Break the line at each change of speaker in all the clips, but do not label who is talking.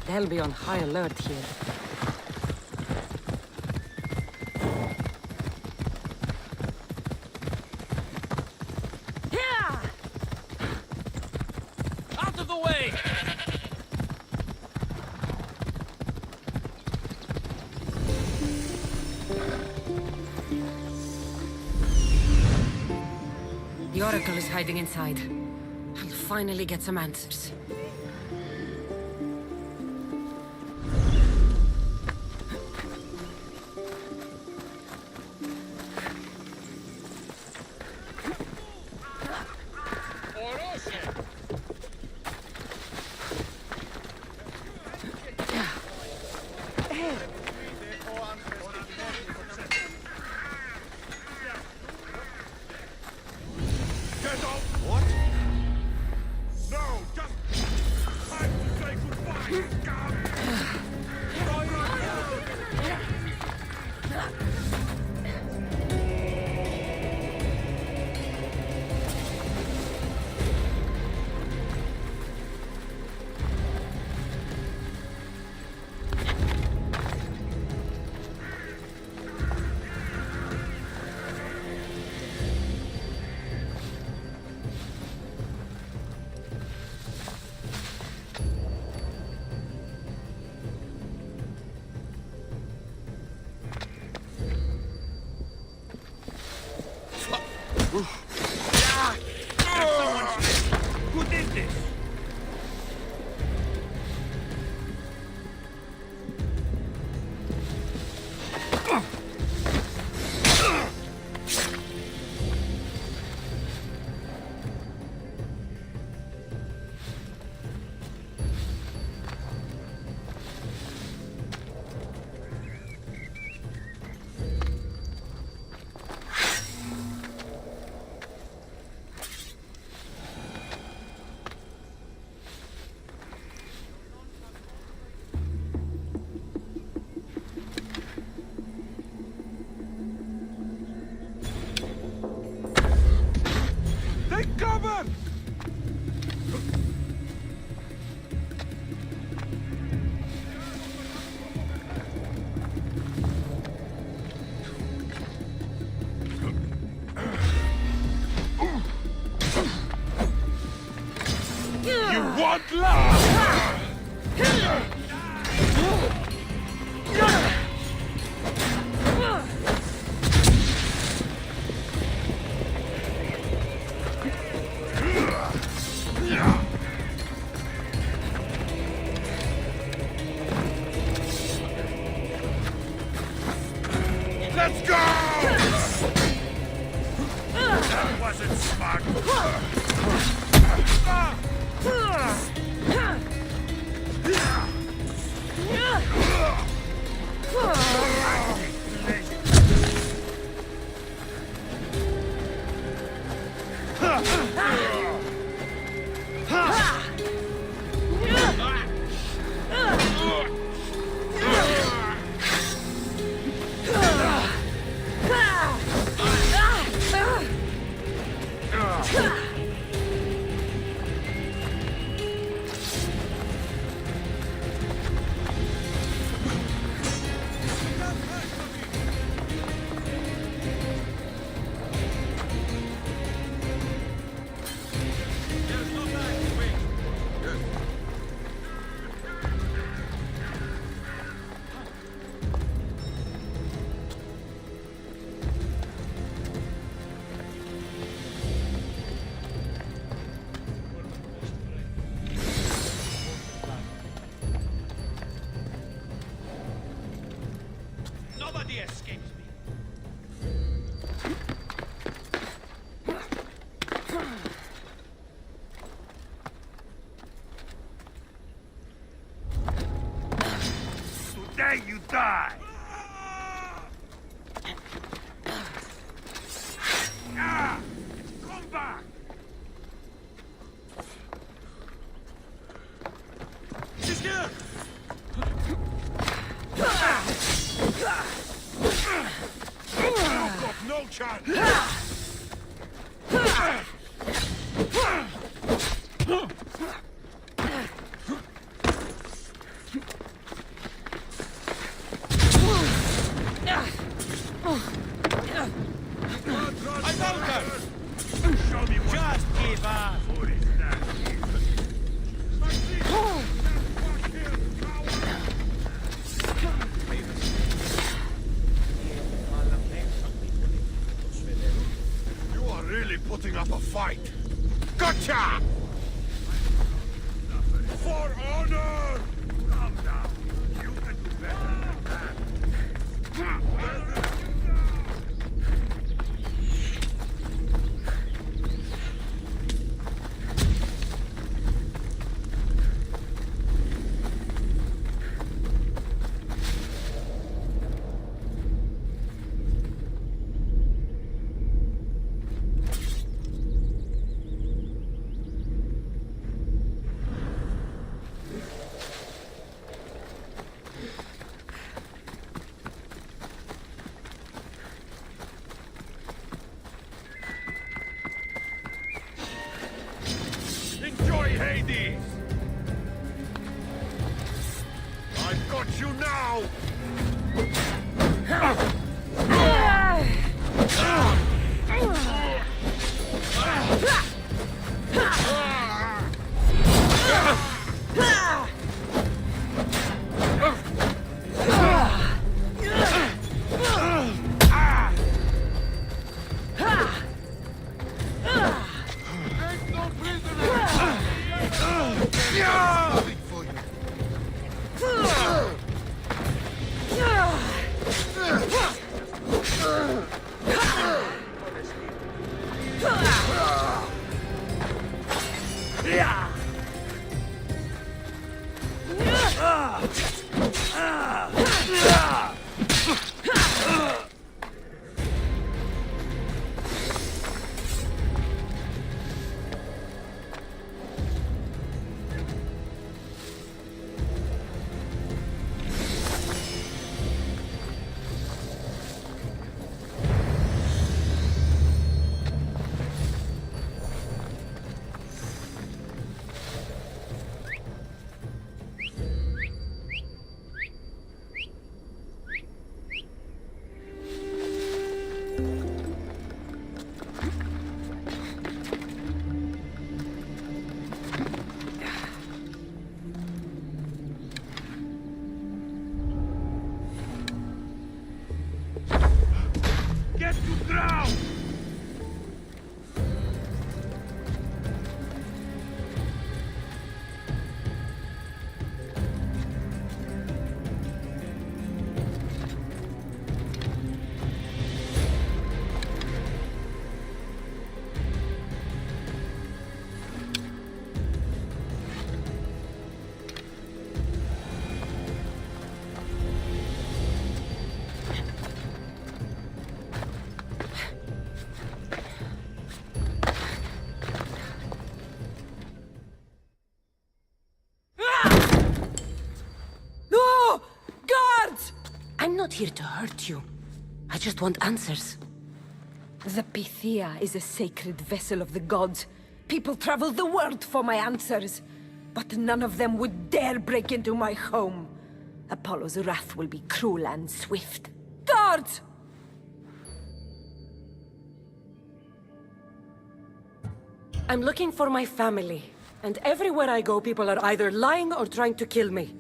They'll be on high alert here.
Out of the way!
The Oracle is hiding inside. I'll finally get some answers.
What? No, just time to say goodbye. Who did this? Take cover! You want love? Let's go! That wasn't smart. Nobody escapes me. Today you die. Come back. She's here. I found her! Show me what just give up! What is that? You are really putting up a fight! Gotcha! For honor! Calm down. You can do better than that. Enjoy Hades! I've got you now! Get to ground!
No! Guards! I'm not here to hurt you. I just want answers.
The Pythia is a sacred vessel of the gods. People travel the world for my answers. But none of them would dare break into my home. Apollo's wrath will be cruel and swift. Guards!
I'm looking for my family. And everywhere I go, people are either lying or trying to kill me.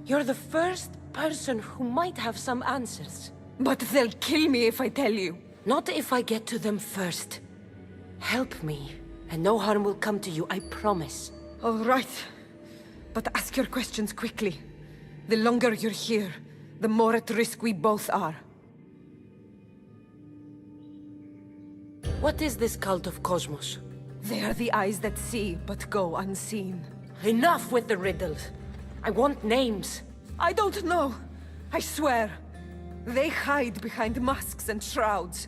You're the first person who might have some answers.
But they'll kill me if I tell you.
Not if I get to them first. Help me, and no harm will come to you, I promise.
All right. But ask your questions quickly. The longer you're here, the more at risk we both are.
What is this cult of Cosmos?
They are the eyes that see, but go unseen.
Enough with the riddles. I want names.
I don't know. I swear. They hide behind masks and shrouds.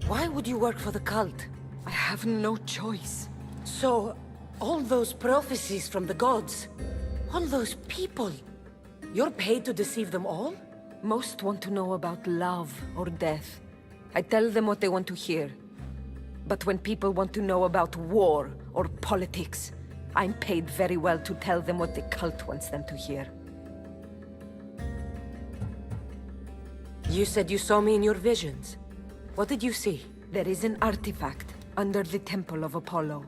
Why would you work for the cult?
I have no choice.
So, all those prophecies from the gods, all those people, you're paid to deceive them all?
Most want to know about love or death. I tell them what they want to hear. But when people want to know about war or politics, I'm paid very well to tell them what the cult wants them to hear.
You said you saw me in your visions. What did you see?
There is an artifact under the Temple of Apollo.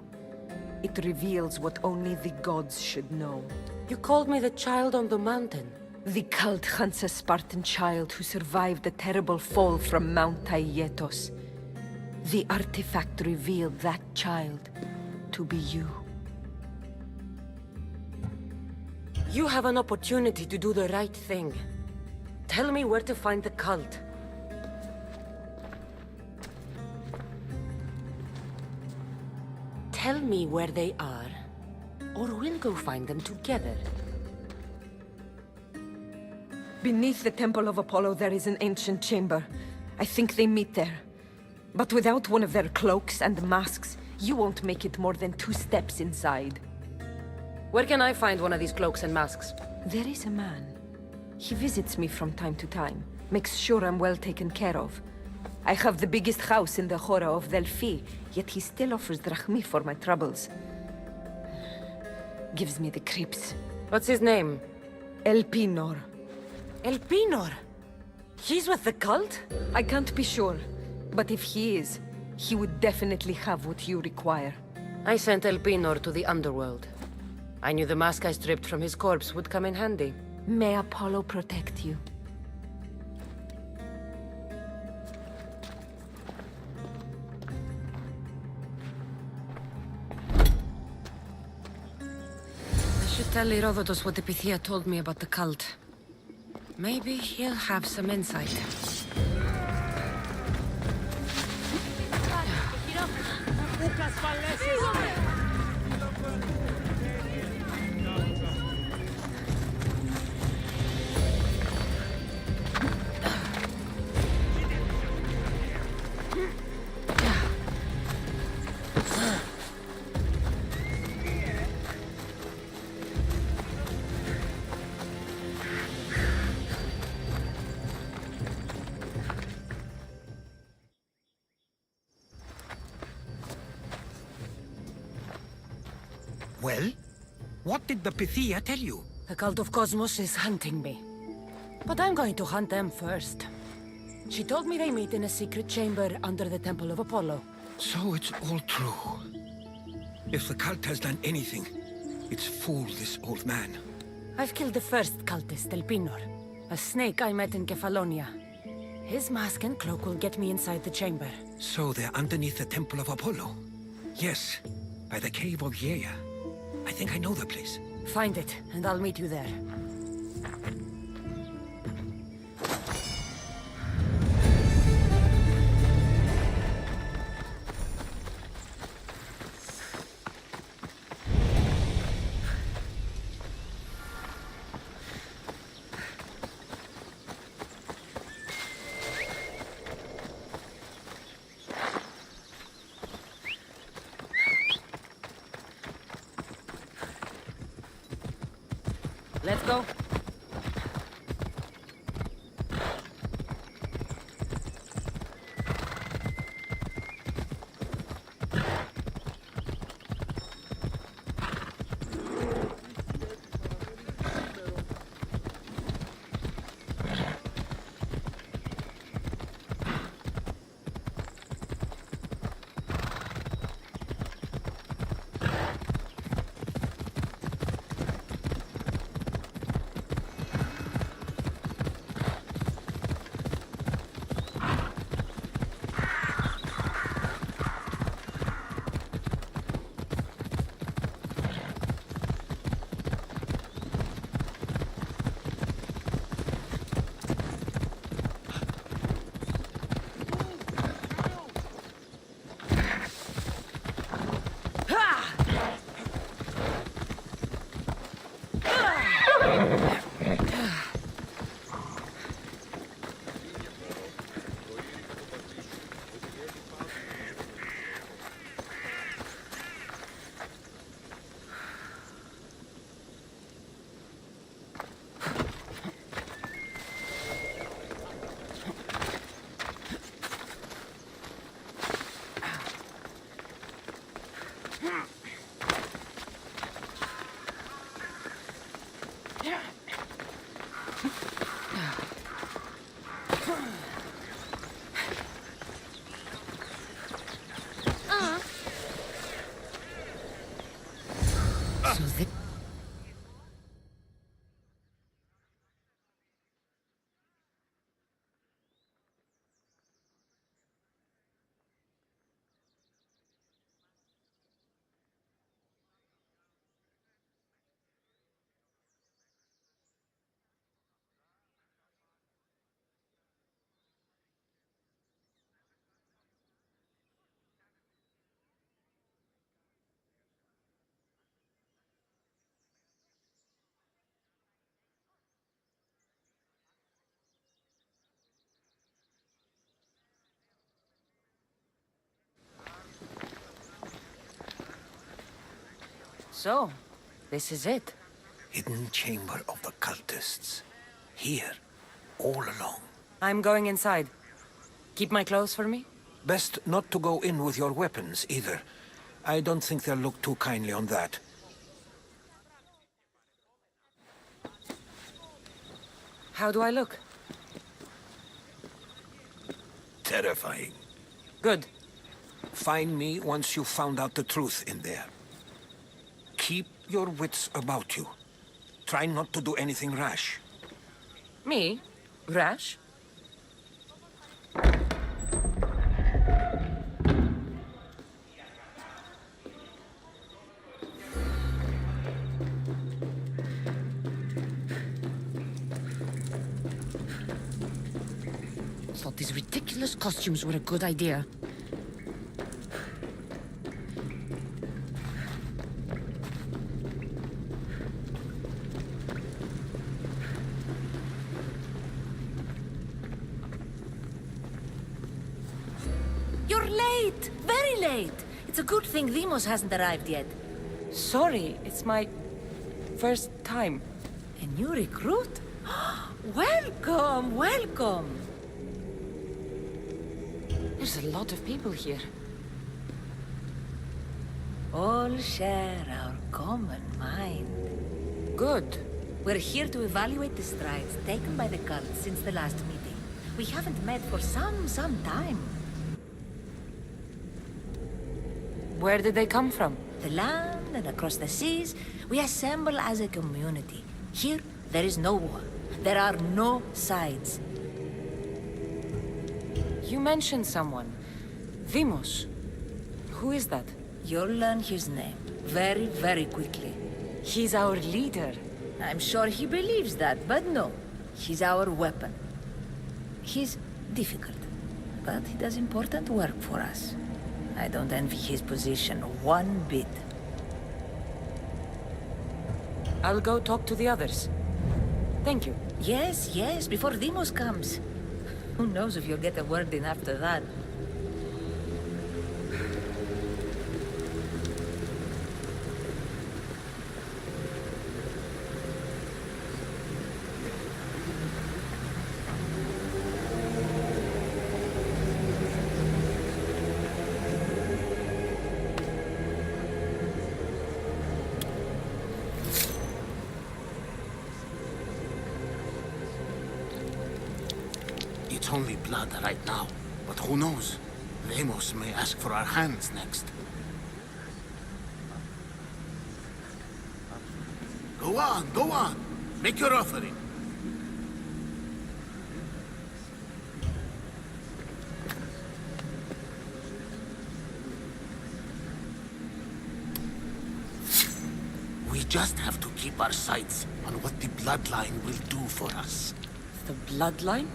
It reveals what only the gods should know.
You called me the child on the mountain.
The cult hunts a Spartan child who survived the terrible fall from Mount Taygetos. The artifact revealed that child to be you.
You have an opportunity to do the right thing. Tell me where to find the cult. Tell me where they are, or we'll go find them together.
Beneath the Temple of Apollo there is an ancient chamber. I think they meet there. But without one of their cloaks and masks, you won't make it more than 2 steps inside.
Where can I find one of these cloaks and masks?
There is a man. He visits me from time to time, makes sure I'm well taken care of. I have the biggest house in the Hora of Delphi, yet he still offers drachmi for my troubles. Gives me the creeps.
What's his name?
Elpinor.
Elpinor? He's with the cult?
I can't be sure, but if he is, he would definitely have what you require.
I sent Elpinor to the underworld. I knew the mask I stripped from his corpse would come in handy.
May Apollo protect you.
I should tell Herodotus what the Pythia told me about the cult. Maybe he'll have some insight.
Well? What did the Pythia tell you?
The cult of Cosmos is hunting me. But I'm going to hunt them first. She told me they meet in a secret chamber under the Temple of Apollo.
So it's all true. If the cult has done anything, it's fooled this old man.
I've killed the first cultist, Elpinor, a snake I met in Kefalonia. His mask and cloak will get me inside the chamber.
So they're underneath the Temple of Apollo? Yes, by the Cave of Yea. I think I know the place.
Find it, and I'll meet you there. Let's go. So, this is it.
Hidden chamber of the cultists. Here, all along.
I'm going inside. Keep my clothes for me?
Best not to go in with your weapons, either. I don't think they'll look too kindly on that.
How do I look?
Terrifying.
Good.
Find me once you've found out the truth in there. Keep your wits about you. Try not to do anything rash.
Me? Rash? Thought these ridiculous costumes were a good idea.
You're late! Very late! It's a good thing Demos hasn't arrived yet.
Sorry, it's my first time.
A new recruit? Welcome, welcome!
There's a lot of people here.
All share our common mind.
Good.
We're here to evaluate the strides taken by the cult since the last meeting. We haven't met for some time.
Where did they come from?
The land and across the seas, we assemble as a community. Here, there is no war. There are no sides.
You mentioned someone. Vimos. Who is that?
You'll learn his name very, very quickly.
He's our leader.
I'm sure he believes that, but no. He's our weapon. He's difficult, but he does important work for us. I don't envy his position one bit.
I'll go talk to the others. Thank you.
Yes, yes, before Demos comes. Who knows if you'll get a word in after that.
It's only blood right now, but who knows? Lemos may ask for our hands next. Go on! Make your offering. We just have to keep our sights on what the bloodline will do for us.
The bloodline?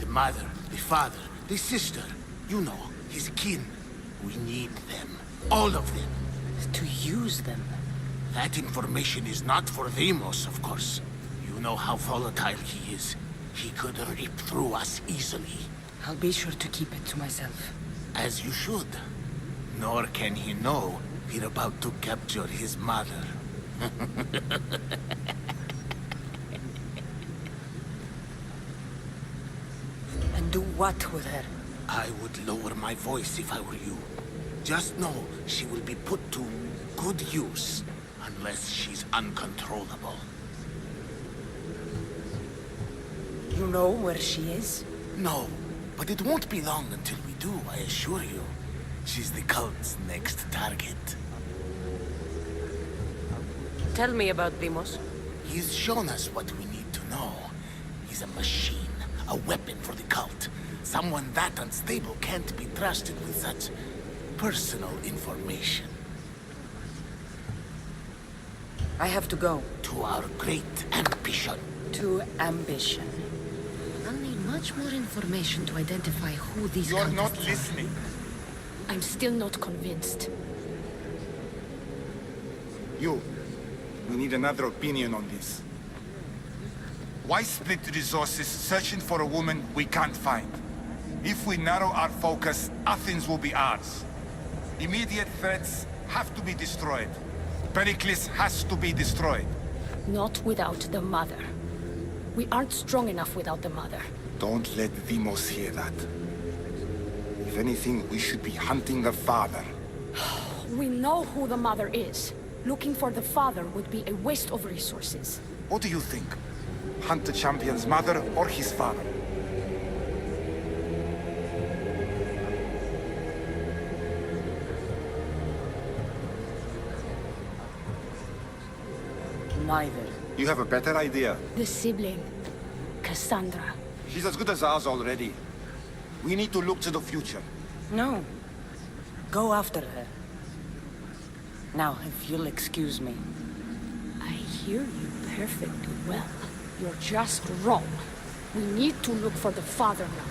The mother, the father, the sister. You know, his kin. We need them. All of them.
To use them.
That information is not for Demos, of course. You know how volatile he is. He could rip through us easily.
I'll be sure to keep it to myself.
As you should. Nor can he know we're about to capture his mother.
And do what with her?
I would lower my voice if I were you. Just know she will be put to good use, unless she's uncontrollable.
You know where she is?
No, but it won't be long until we do, I assure you. She's the cult's next target.
Tell me about Dimos.
He's shown us what we need to know. He's a machine, a weapon for the cult. Someone that unstable can't be trusted with such personal information.
I have to go.
To our great ambition.
To ambition. I'll need much more information to identify who these
You're not
cultists are.
listening.
I'm still not convinced.
We need another opinion on this. Why split the resources searching for a woman we can't find? If we narrow our focus, Athens will be ours. Immediate threats have to be destroyed. Pericles has to be destroyed.
Not without the mother. We aren't strong enough without the mother.
Don't let Dimos hear that. If anything, we should be hunting the father.
We know who the mother is. Looking for the father would be a waste of resources.
What do you think? Hunt the champion's mother or his father?
Neither.
You have a better idea.
The sibling, Cassandra.
She's as good as ours already. We need to look to the future.
No. Go after her. Now, if you'll excuse me.
I hear you perfectly well. You're just wrong. We need to look for the father now.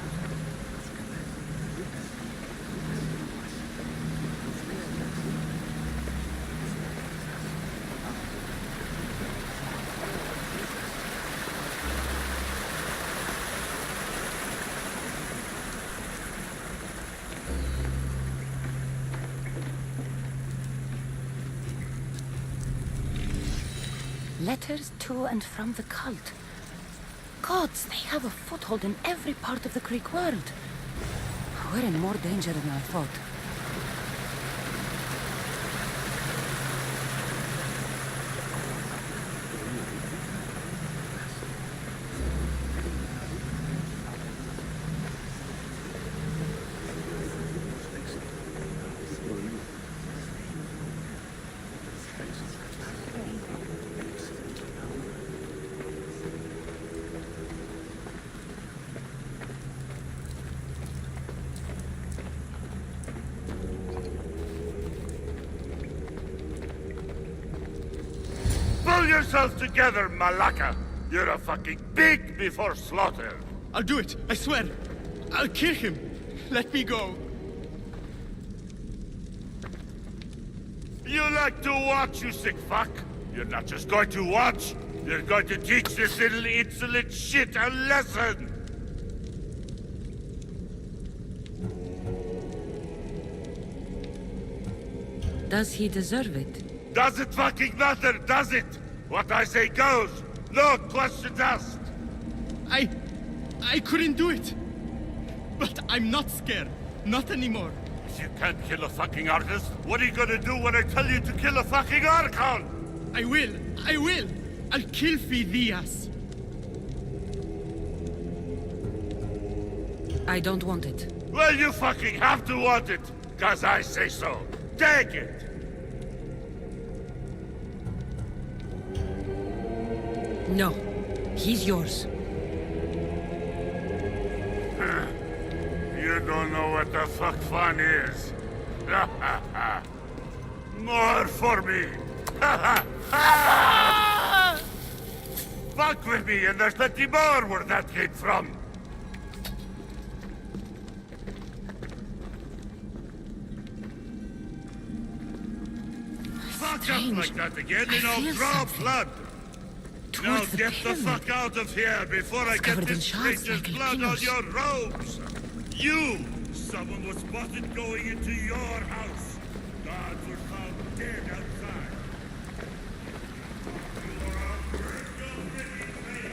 Letters to and from the cult. Gods, they have a foothold in every part of the Greek world. We're in more danger than I thought.
Pull yourself together, Malaka! You're a fucking pig before slaughter!
I'll do it, I swear. I'll kill him. Let me go.
You like to watch, you sick fuck? You're not just going to watch, you're going to teach this little insolent shit a lesson!
Does he deserve it?
Does it fucking matter, does it? What I say goes! No questions asked!
I couldn't do it. But I'm not scared. Not anymore.
If you can't kill a fucking artist, what are you gonna do when I tell you to kill a fucking Archon?
I will. I'll kill Phidias.
I don't want it.
Well, you fucking have to want it, cause I say so. Take it!
No. He's yours.
You don't know what the fuck fun is. More for me. Fuck with me, and there's plenty more where that came from. Fuck up like that again, and I'll draw blood. Now
Towards the
get the
pyramid.
fuck out of here before I get
covered in
this
shards
stranger's
like
blood on
albinos.
your robes! You! Someone was spotted going into your house. Guards were found dead outside. You are outbreak already, mate.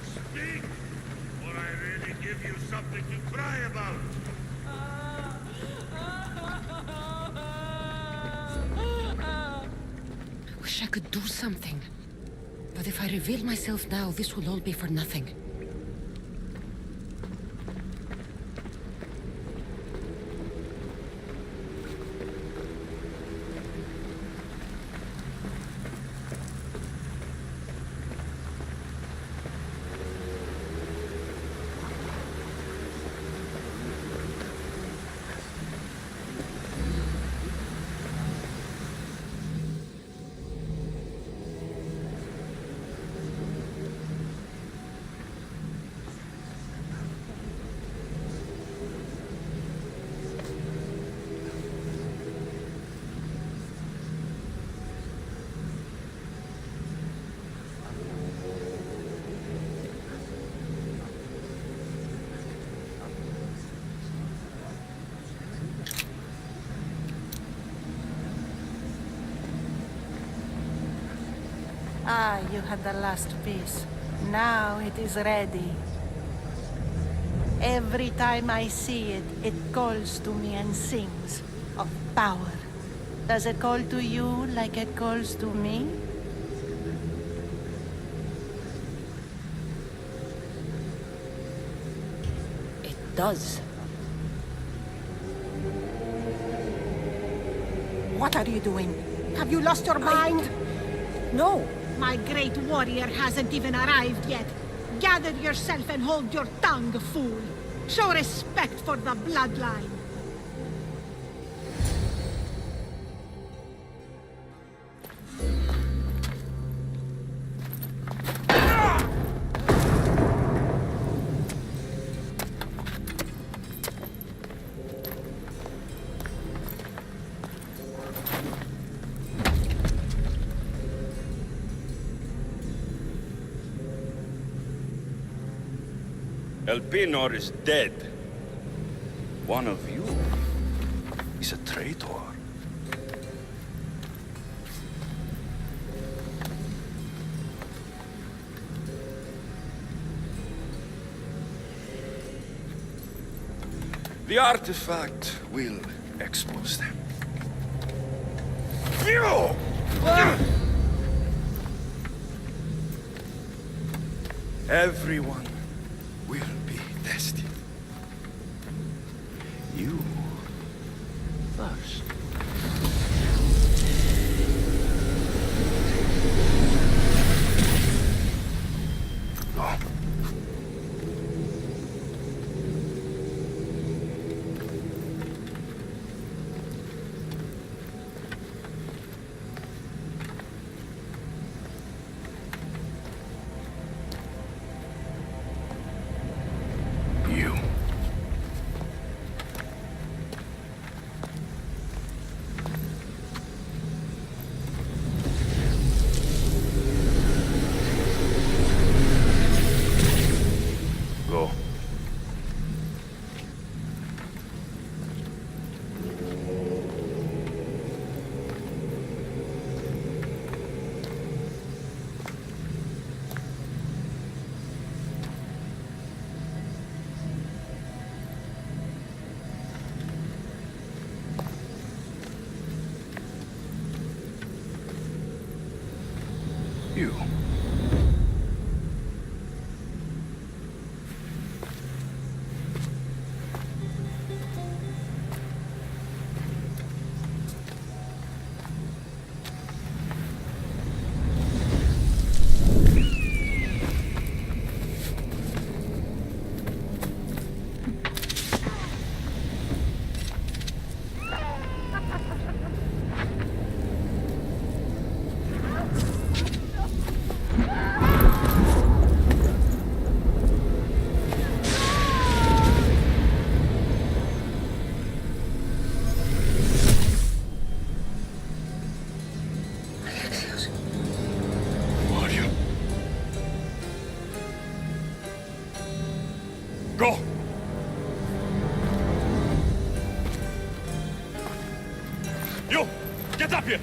Speak, or I really give you something to cry about.
could do something. But if I reveal myself now, this will all be for nothing.
Ah, you had the last piece. Now it is ready. Every time I see it, it calls to me and sings of power. Does it call to you like it calls to me?
It does.
What are you doing? Have you lost your mind?
No!
My great warrior hasn't even arrived yet. Gather yourself and hold your tongue, fool. Show respect for the bloodline.
Elpinor is dead. One of you is a traitor. The artifact will expose them. You! Everyone will be tested. You first. Go. You. Go. You. Who are you? Go! You! Get up here!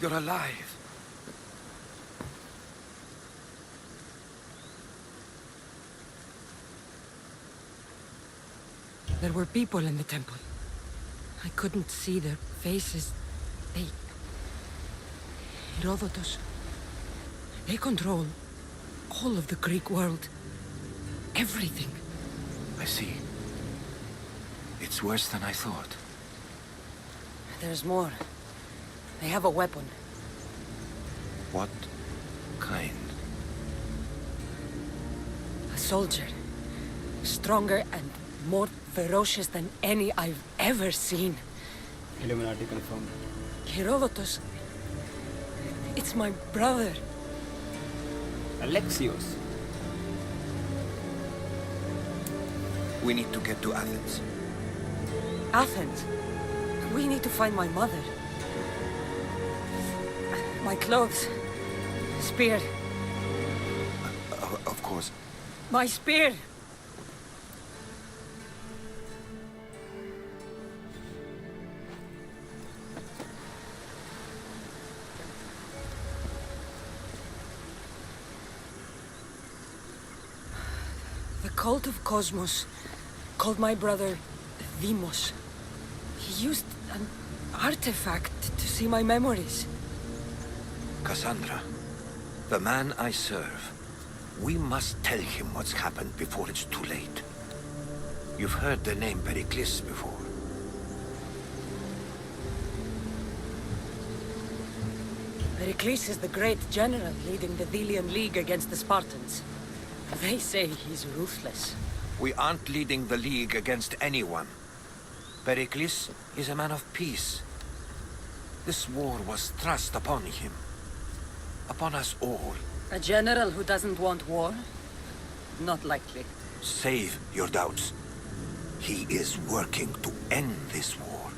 You're alive.
There were people in the temple. I couldn't see their faces. They... Herodotus. They control all of the Greek world. Everything.
I see. It's worse than I thought.
There's more. They have a weapon.
What kind?
A soldier. Stronger and more ferocious than any I've ever seen.
Illuminati confirmed.
Herodotus. It's my brother.
Alexios.
We need to get to Athens.
Athens. We need to find my mother. My clothes. Spear.
Of course.
My spear! The cult of Cosmos called my brother Deimos. He used an artifact to see my memories.
Cassandra, the man I serve. We must tell him what's happened before it's too late. You've heard the name Pericles before.
Pericles is the great general leading the Delian League against the Spartans. They say he's ruthless.
We aren't leading the League against anyone. Pericles is a man of peace. This war was thrust upon him. Upon us all.
A general who doesn't want war? Not likely.
Save your doubts. He is working to end this war.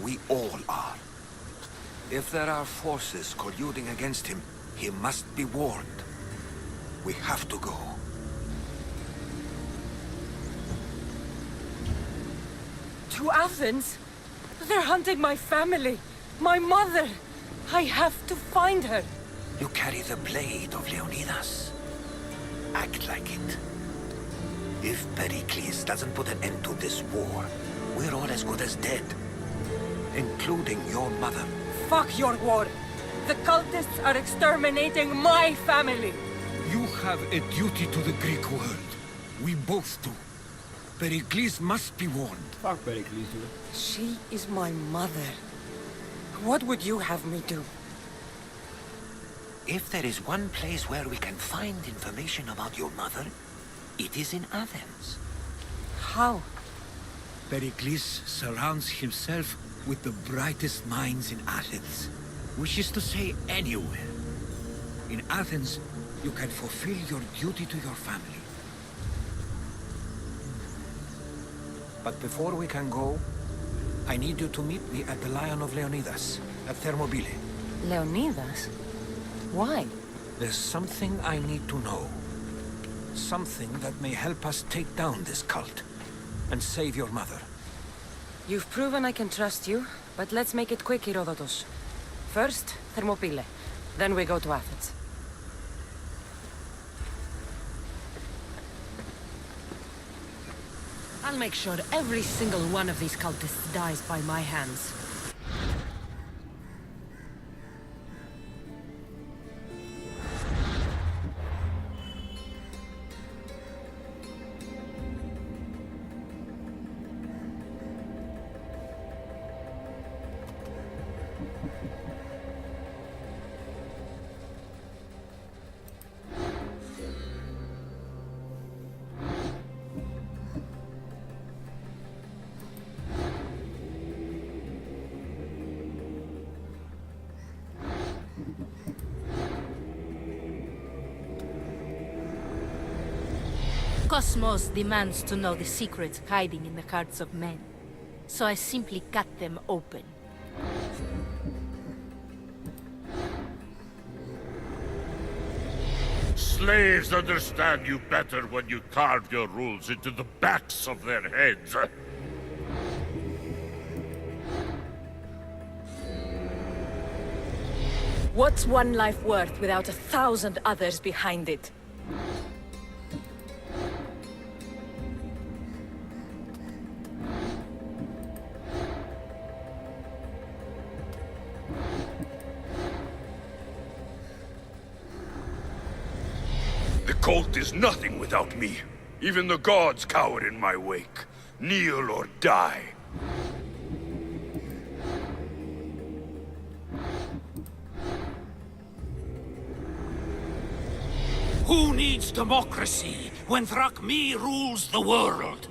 We all are. If there are forces colluding against him, he must be warned. We have to go.
To Athens? They're hunting my family. My mother. I have to find her.
You carry the blade of Leonidas. Act like it. If Pericles doesn't put an end to this war, we're all as good as dead. Including your mother.
Fuck your war. The cultists are exterminating my family.
You have a duty to the Greek world. We both do. Pericles must be warned.
Fuck Pericles, dude.
She is my mother. What would you have me do?
If there is one place where we can find information about your mother, it is in Athens.
How?
Pericles surrounds himself with the brightest minds in Athens. Which is to say, anywhere. In Athens, you can fulfill your duty to your family. But before we can go, I need you to meet me at the Lion of Leonidas, at Thermopylae.
Leonidas? Why?
There's something I need to know. Something that may help us take down this cult and save your mother.
You've proven I can trust you, but let's make it quick, Herodotus. First, Thermopylae. Then we go to Athens. I'll make sure every single one of these cultists dies by my hands.
Cosmos demands to know the secrets hiding in the hearts of men. So I simply cut them open.
Slaves understand you better when you carve your rules into the backs of their heads.
What's one life worth without 1,000 others behind it?
The cult is nothing without me. Even the gods cower in my wake. Kneel or die.
Who needs democracy when Thrakmi rules the world?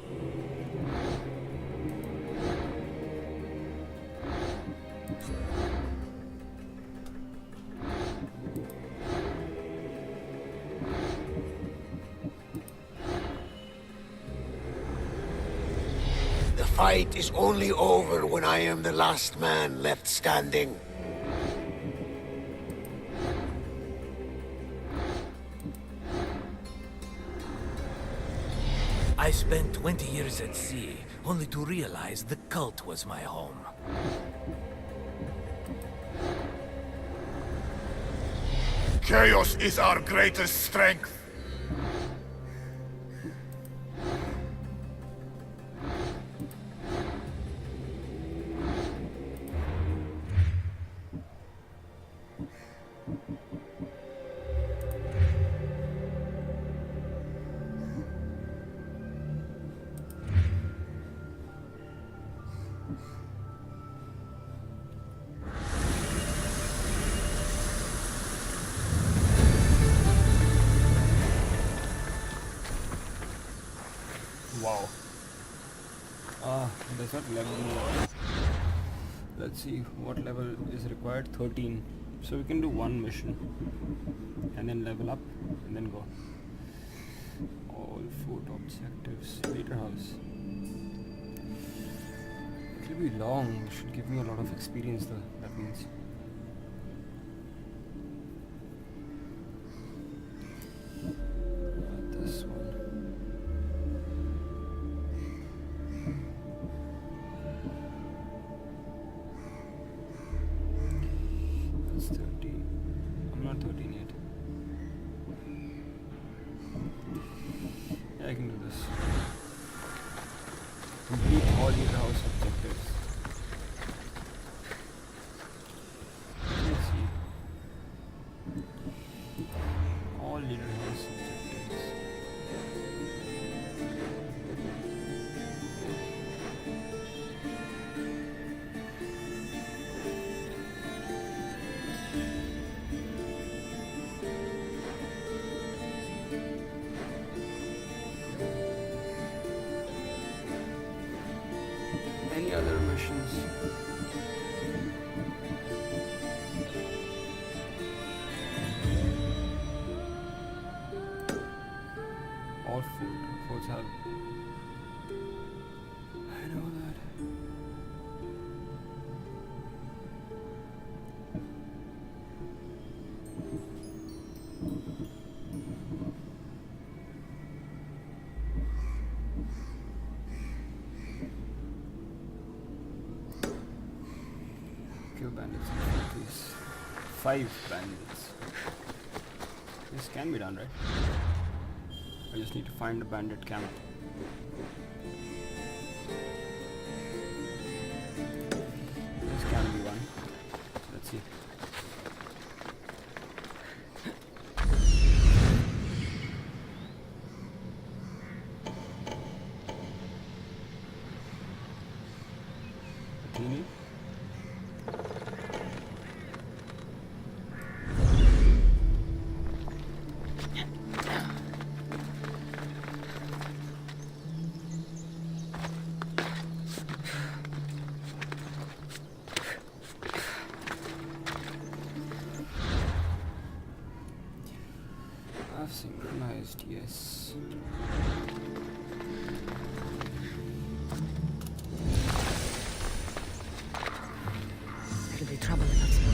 The fight is only over when I am the last man left standing.
I spent 20 years at sea, only to realize the cult was my home.
Chaos is our greatest strength.
Wow. Does not level me. Let's see what level is required. 13. So we can do one mission and then level up and then go. All 4 objectives. Later house. It will be long. It should give me a lot of experience though. That means. This one. That's 13. I'm not 13 yet. Yeah, I can do this. Complete all your house objectives. Let's see. All your house objectives. Any other missions? All forts have. I know that. Kill bandits and please. 5 bandits. This can be done, right? I just need to find a bandit camp. This can be one. Let's see. Athene? I've synchronized, yes.
It'll be trouble if that's more.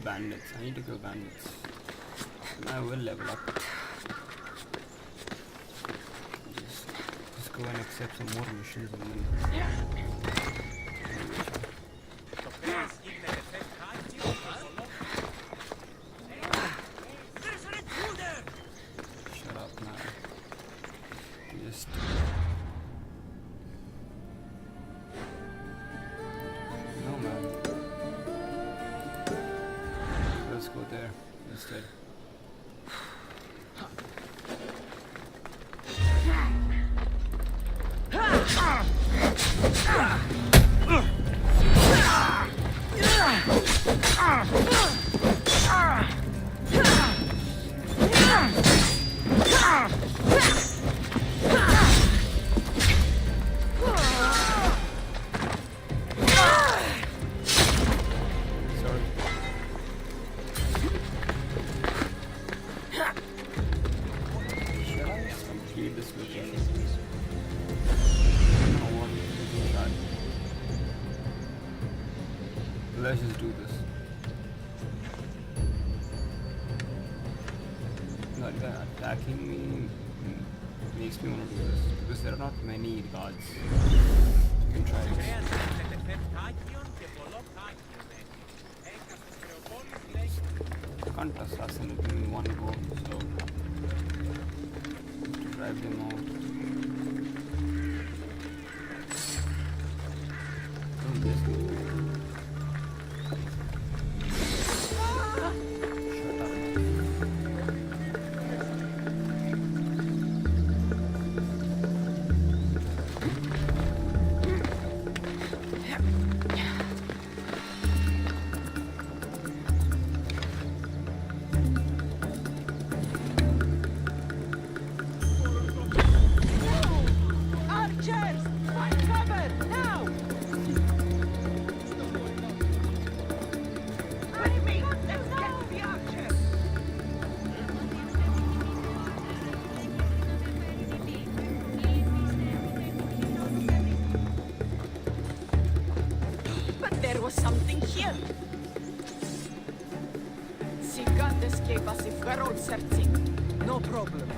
bandits. I need to kill bandits. And I will level up. Just go and accept some more missions and then... Shut up now. Just... No man. Let's go there instead. Let's just do this. No, they're attacking me makes me want to do this because there are not many guards. You can try this. I can't assassinate them in one go, so to drive them out. Oh, yes.
Something here. She can't escape us if we're all searching. No problem.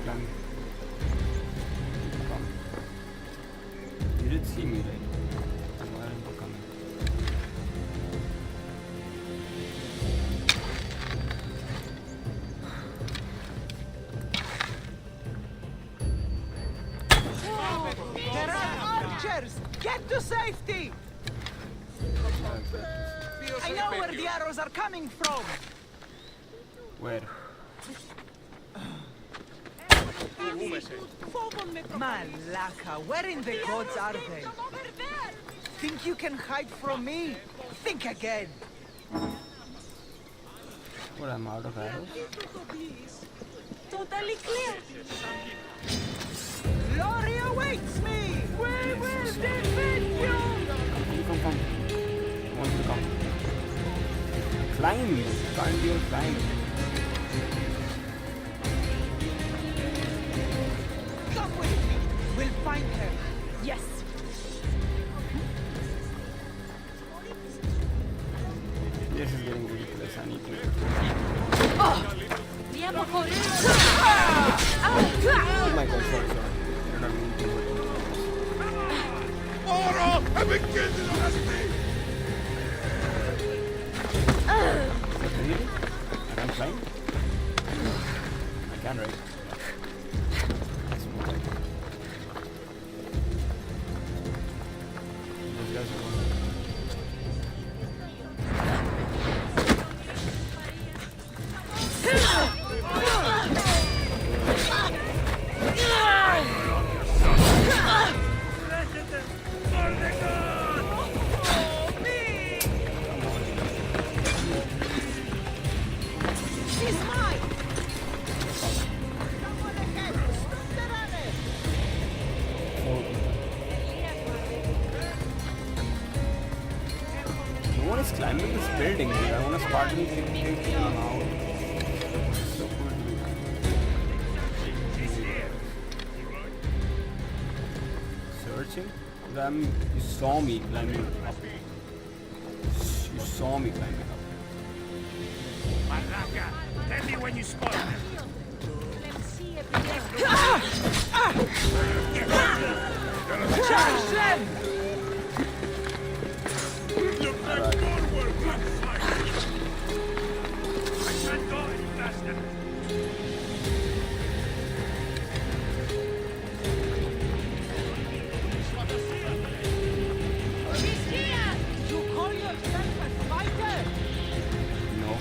Climb. Come. You did see me, right? Why aren't you coming?
There are archers! Get to safety! I know where the arrows are coming from!
Where?
Malaka, where in the gods are they? Think you can hide from me? Think again!
Well, I'm out of arrows.
Totally clear! Glory awaits me! We will defend you!
Come. I want you to come. Climb! You can't even climb.
Come with me! We'll find her. Yes!
This is getting ridiculous. I need to... Oh my god, sorry. You're not going to do it.
Oro! Have been killed in Odessey!
Really? I can't climb? I can, right? Let's move on. Those guys are going. just climbing this building, dude. I want to Spartan kick him out. It's so cool, dude. Searching? You saw me climbing up. You saw me climbing up.
Malaka, tell me when you spot them.
Charge them!
Look like forward, backside. I can't go any faster.
You call yourself a fighter?
No.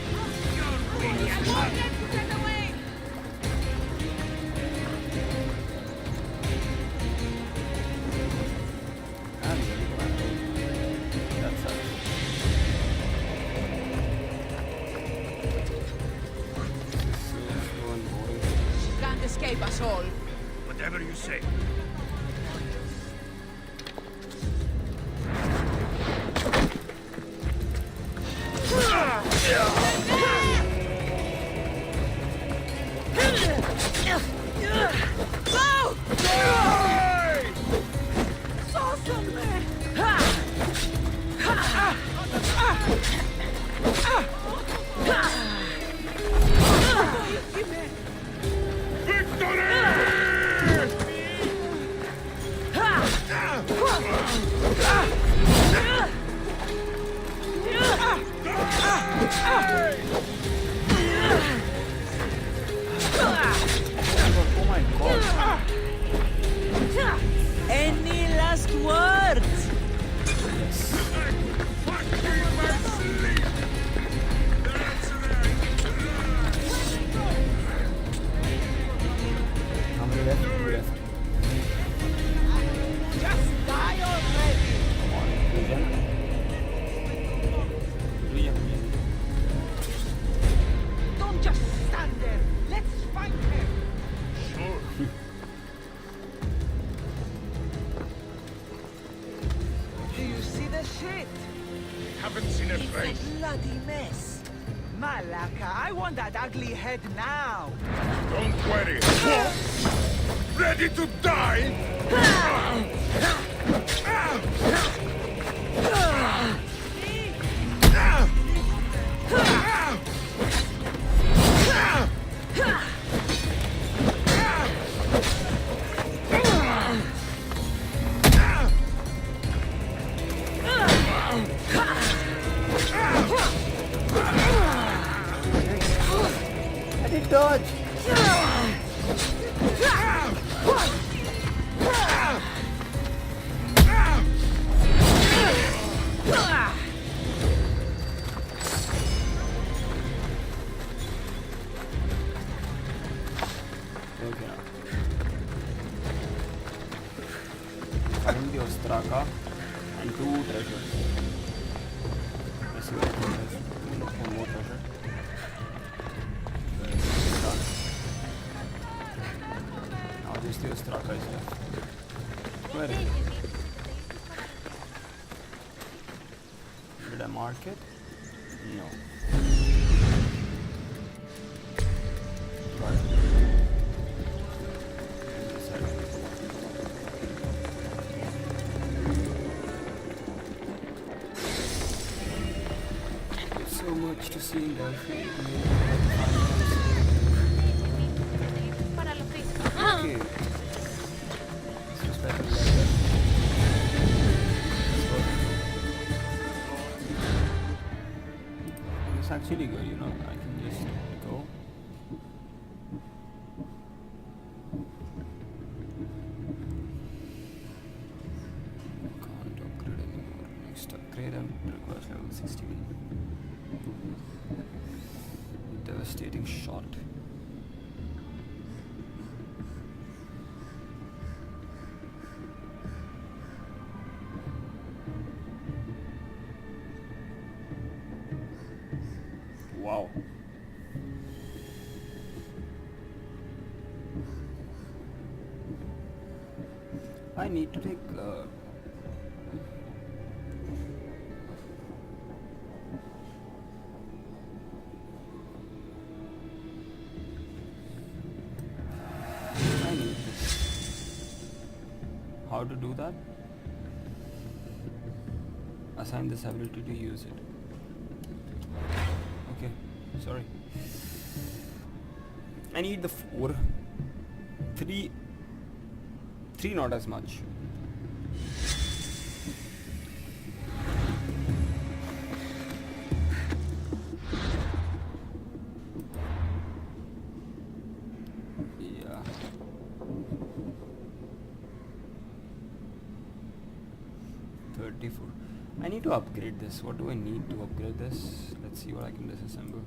That sucks. This is so slow and boring.
Can't escape us all.
Whatever you say.
Oh my god.
Any last words?
How many left? 2 left.
Just die already!
Come on, Vision.
Don't just stand there! Let's fight him!
Sure.
Do you see the shit?
Haven't seen a
It's
face.
a bloody mess. Malaka, I want that ugly head now!
Don't worry. Ready to die?
I did dodge. Okay. Find the Ostraka and 2 treasures. Let's see what it is. One more treasure. Done. Now just the Ostraka is left. Where is it? Did I mark it? No. Got it. This side. There's so much to see in Delphi. Okay. This is better than that. It's actually good, you know. I can just go. Can't upgrade anymore. Next upgrade requires level 16. Devastating shot. Wow. I need to take to do that? Assign this ability to use it. Okay, sorry. I need the 4. 3 not as much. Yeah. 34. I need to upgrade this. What do I need to upgrade this? Let's see what I can disassemble.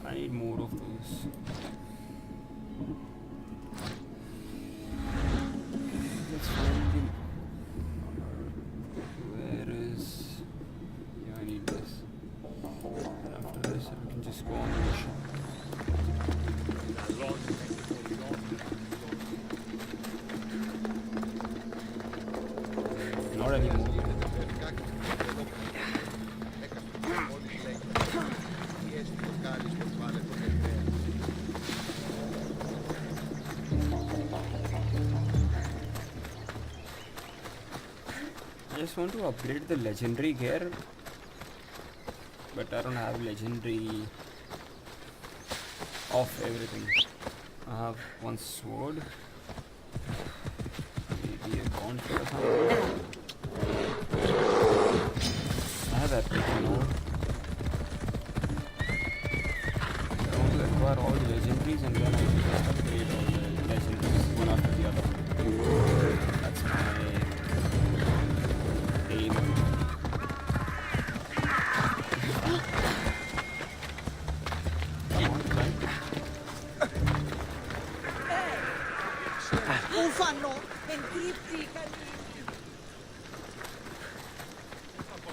I need more of those. Let's find him. Where is... Yeah, I need this. And after this, I can just go on the mission. Not anymore. I just want to upgrade the legendary gear, but I don't have legendary of everything. I have one sword, maybe a gauntlet or something. I have everything now. I want to acquire all the legendaries and then I can just upgrade all the legendaries one after the other. That's my aim.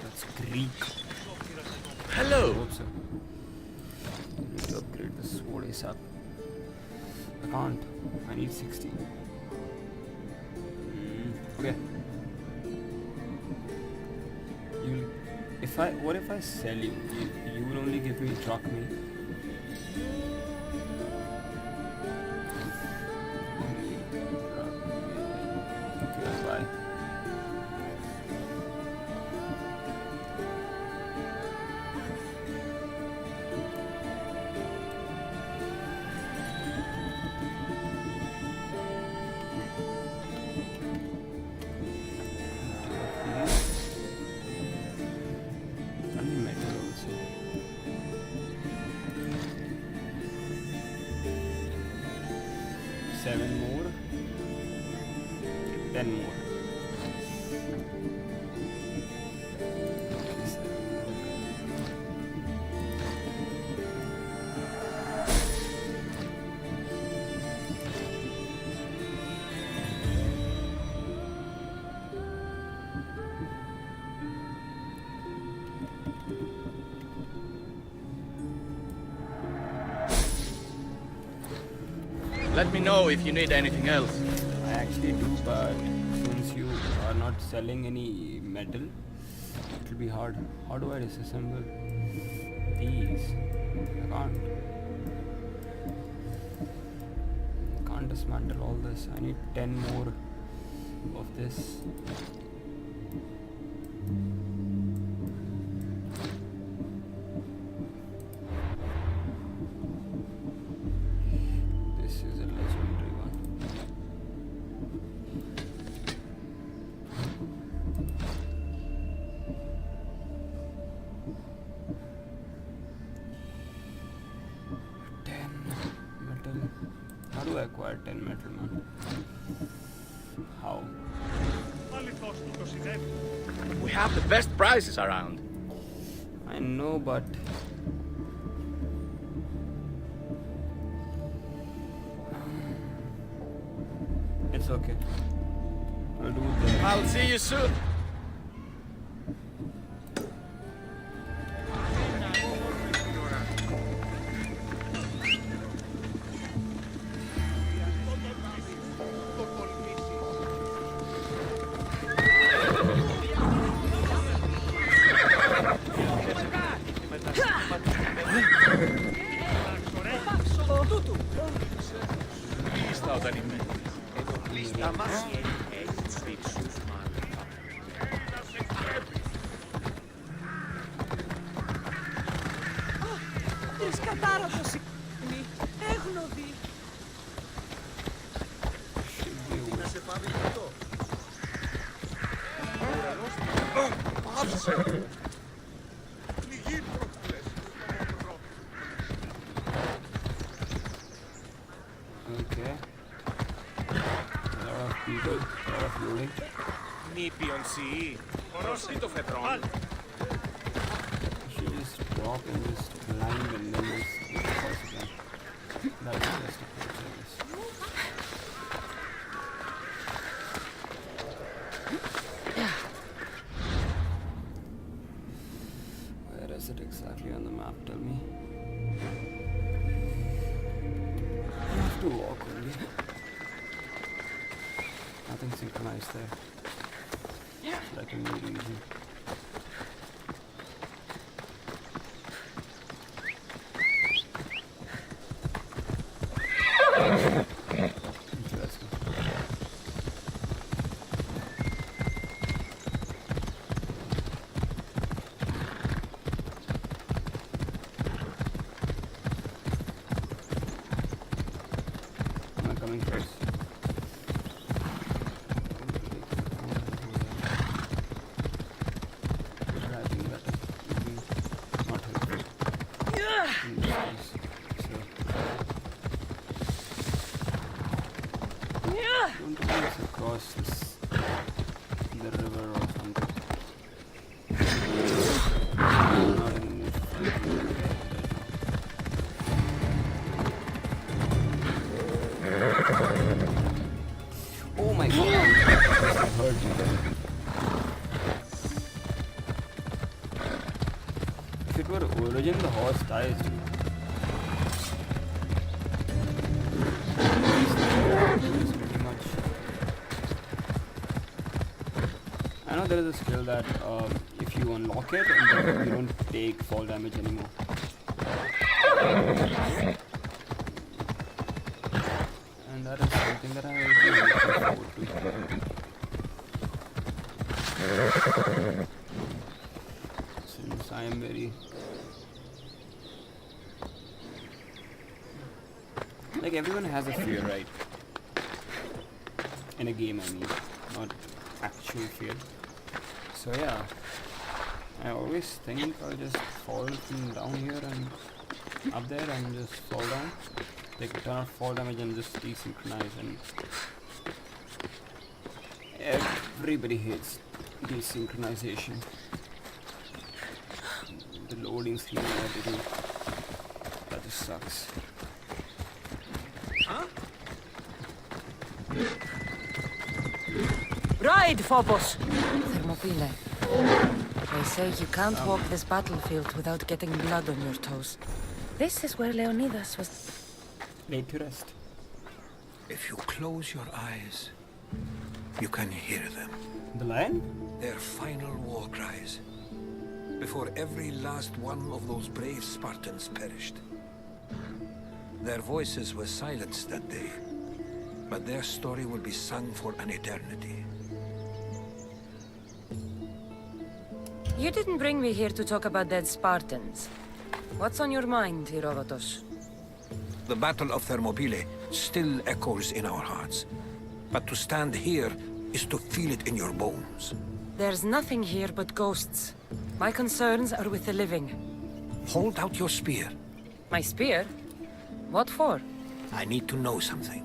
That's Greek.
Hello.
Oops. I need to upgrade the sword ASAP. I can't. I need 60. Okay. What if I sell you? You will only give me drachmae. Okay, bye. Seven more, 10 more.
Let me know if you need anything else.
I actually do, but since you not selling any metal, it will be hard. How do I disassemble these? I can't dismantle all this. I need 10 more of this. This is a legendary one. How do I acquire 10 metal, man? How?
We have the best prices around.
I know, but it's okay. I'll do it.
I'll see you soon.
Okay. A lot of people, a lot of loading.
Νίπιον CE. Ορόστι το φεδρόν.
Should just drop and just climb and then just get across again. That's just a quick service. Where is it exactly on the map? Tell me. I have to walk only. Nothing synchronized there. It's like a new region. Am I coming first? Driving better. Not helpful. In this case. So. Don't do this across this the river or something. Not in this Oh my god! That hurt you. If it were Origin, the horse dies. Pretty much. I know there is a skill that if you unlock it, and you don't take fall damage anymore. And that is something that I will be looking forward to. Since I am very... Like everyone has a fear, right? In a game, I mean. Not actual fear. So yeah. I always think I'll just fall from down here and up there and just fall down. Take a ton of fall damage and just desynchronize, and everybody hates desynchronization. The loading screen and everything. That just sucks.
Huh?
Ride, Phobos!
Thermopylae. They say you can't walk this battlefield without getting blood on your toes. This is where Leonidas was...
Laid to rest.
If you close your eyes, you can hear them.
The lion?
Their final war cries. Before every last one of those brave Spartans perished. Their voices were silenced that day, but their story will be sung for an eternity.
You didn't bring me here to talk about dead Spartans. What's on your mind, Herodotus?
The Battle of Thermopylae still echoes in our hearts. But to stand here is to feel it in your bones.
There's nothing here but ghosts. My concerns are with the living.
Hold out your spear.
My spear? What for?
I need to know something.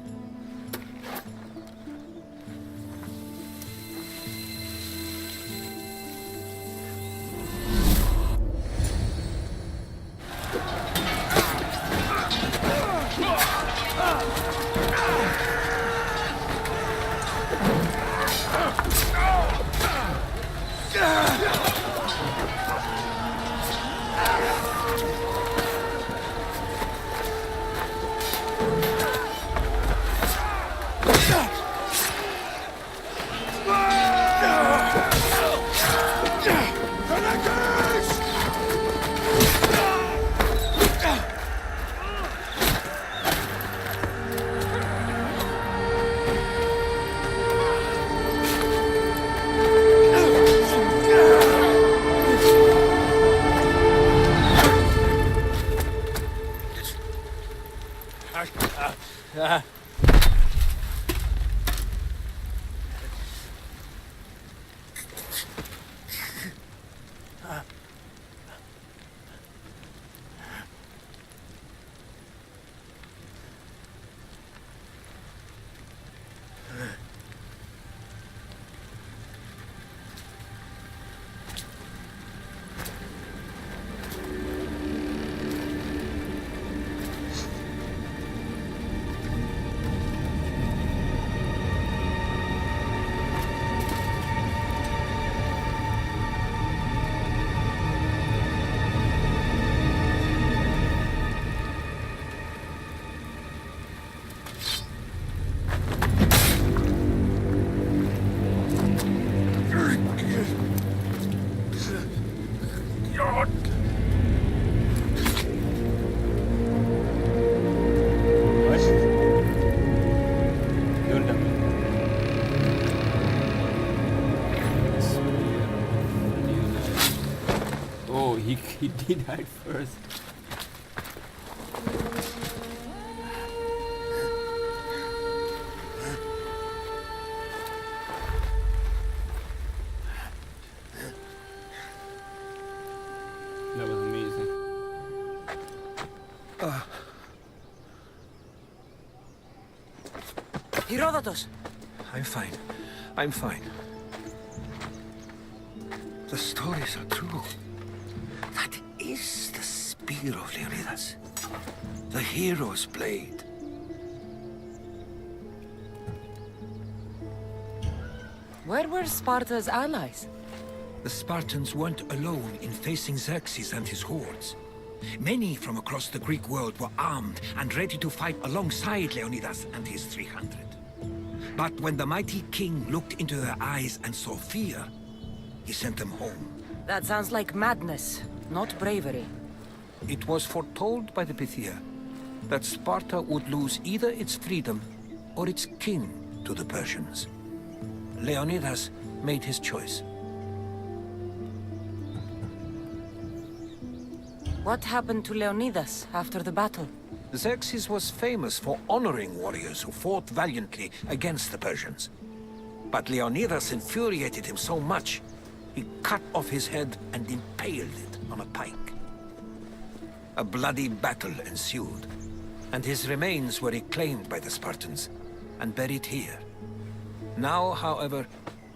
He died first. That was amazing.
Herodotus!
I'm fine. I'm fine. The stories are true. That is the spear of Leonidas. The hero's blade.
Where were Sparta's allies?
The Spartans weren't alone in facing Xerxes and his hordes. Many from across the Greek world were armed and ready to fight alongside Leonidas and his 300. But when the mighty king looked into their eyes and saw fear, he sent them home.
That sounds like madness, not bravery.
It was foretold by the Pythia that Sparta would lose either its freedom or its king to the Persians. Leonidas made his choice.
What happened to Leonidas after the battle?
Xerxes was famous for honoring warriors who fought valiantly against the Persians. But Leonidas infuriated him so much, he cut off his head and impaled it on a pike. A bloody battle ensued, and his remains were reclaimed by the Spartans and buried here. Now, however,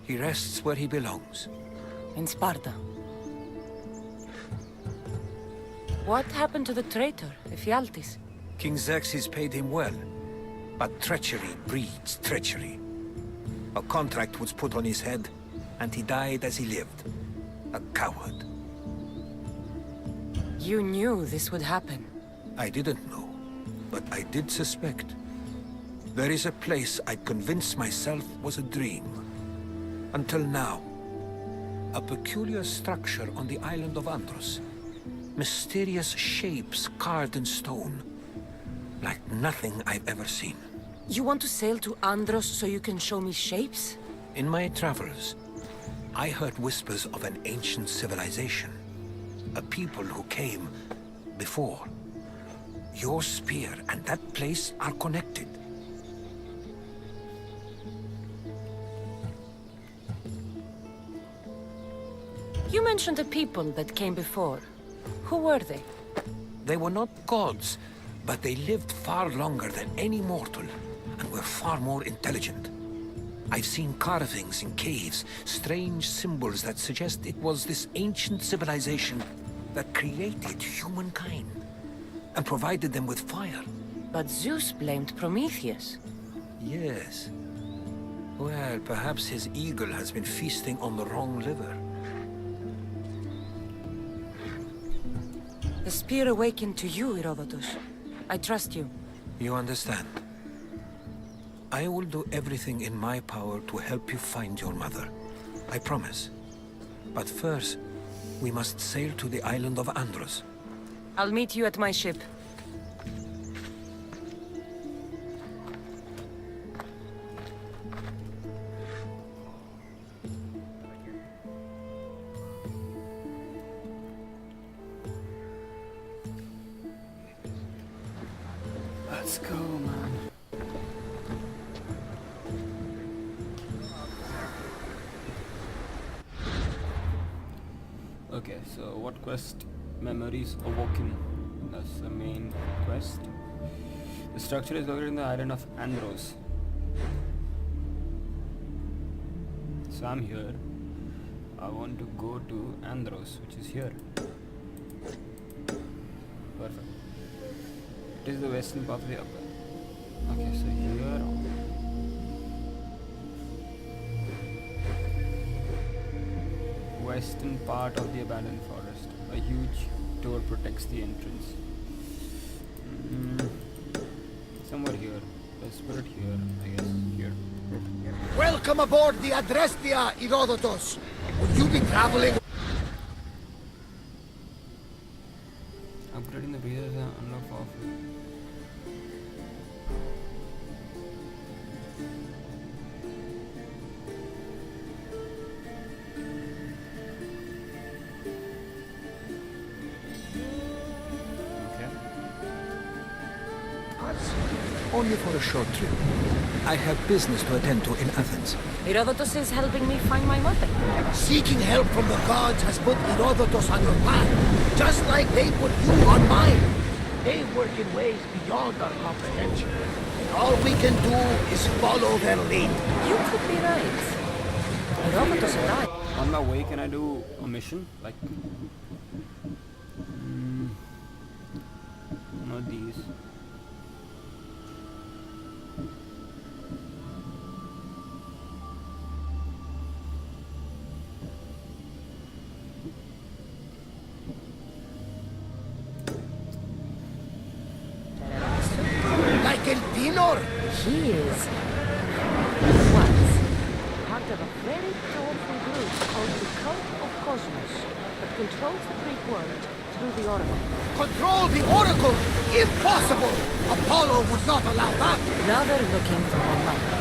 he rests where he belongs.
In Sparta. What happened to the traitor, Ephialtes?
King Xerxes paid him well, but treachery breeds treachery. A contract was put on his head, and he died as he lived. A coward.
You knew this would happen.
I didn't know, but I did suspect. There is a place I convinced myself was a dream. Until now. A peculiar structure on the island of Andros. Mysterious shapes carved in stone. Like nothing I've ever seen.
You want to sail to Andros so you can show me shapes?
In my travels, I heard whispers of an ancient civilization. A people who came before. Your spear and that place are connected.
You mentioned a people that came before. Who were they?
They were not gods, but they lived far longer than any mortal, and were far more intelligent. I've seen carvings in caves, strange symbols that suggest it was this ancient civilization that created humankind, and provided them with fire.
But Zeus blamed Prometheus.
Yes. Well, perhaps his eagle has been feasting on the wrong liver.
The spear awakened to you, Herodotus. I trust you.
You understand. I will do everything in my power to help you find your mother. I promise. But first, we must sail to the island of Andros.
I'll meet you at my ship.
Let's go, man. Okay, so what quest? Memories awoken. That's the main quest. The structure is located in the island of Andros. So I'm here. I want to go to Andros, which is here. Perfect. It is the western part of the upper. Okay, so here. Western part of the abandoned forest. A huge door protects the entrance. Somewhere here. Let's put it here, I guess. Here.
Welcome aboard the Odessey, Herodotus. Will you be traveling?
Upgrading the breathers and unlock off.
Only for a short trip. I have business to attend to in Athens.
Herodotus is helping me find my mother.
Seeking help from the gods has put Herodotus on your path, just like they put you on mine. They work in ways beyond our comprehension. And all we can do is follow their lead.
You could be right. Herodotus and I.
On my way, can I do a mission? Like... not these.
He is... was part of a very powerful group called the Cult of Cosmos that controls the Greek world through the Oracle.
Control the Oracle? Impossible! Apollo would not allow that!
Now they're looking for my mother.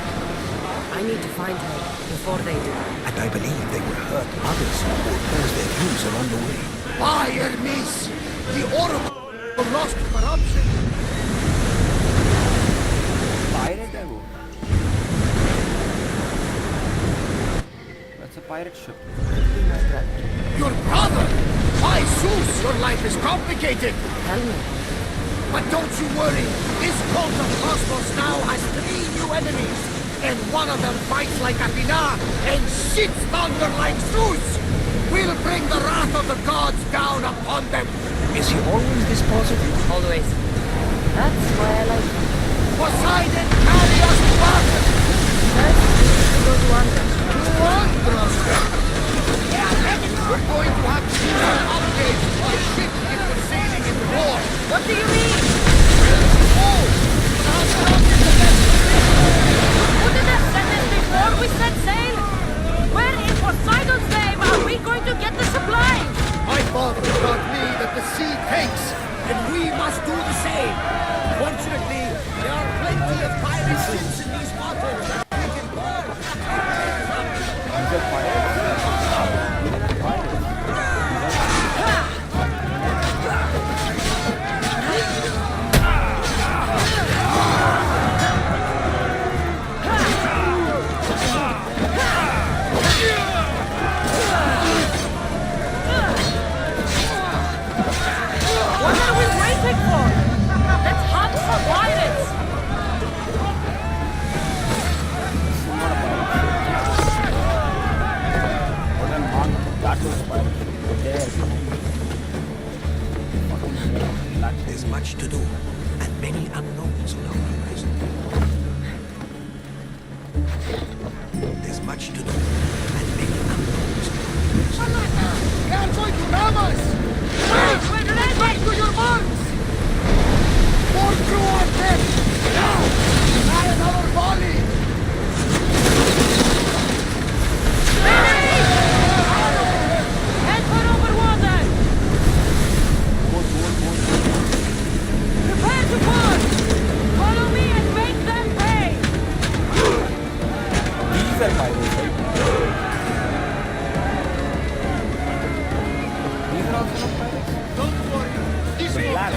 I need to find her before they do.
And I believe they will hurt others who oppose their views along the way.
By Hermes! The Oracle lost corruption!
That's a pirate ship.
Your brother? By Zeus, your life is complicated!
Tell me.
But don't you worry, this cult of Cosmos now has 3 new enemies, and one of them fights like Athena and shits thunder like Zeus! We'll bring the wrath of the gods down upon them!
Is he always this positive?
Always. That's why I like him.
Poseidon, carry us back!
First, we need to go to Andros.
To Andros? We're going to have to do some upgrades to our ship if we're sailing in the war.
What do you mean?
Oh! Andros is the best.
Who did that sentence before we set sail? Where
There's much to do, and many unknowns on our horizon. There's much to do, and many unknowns on our horizon.
They are going to ram us! Wait! Back to your marks! More crew on deck! Now! Try another volley!
Head for over water! Prepare to board! Follow me and make them pay!
These are pirates, right? These are also not pirates?
Don't worry! This will
Black.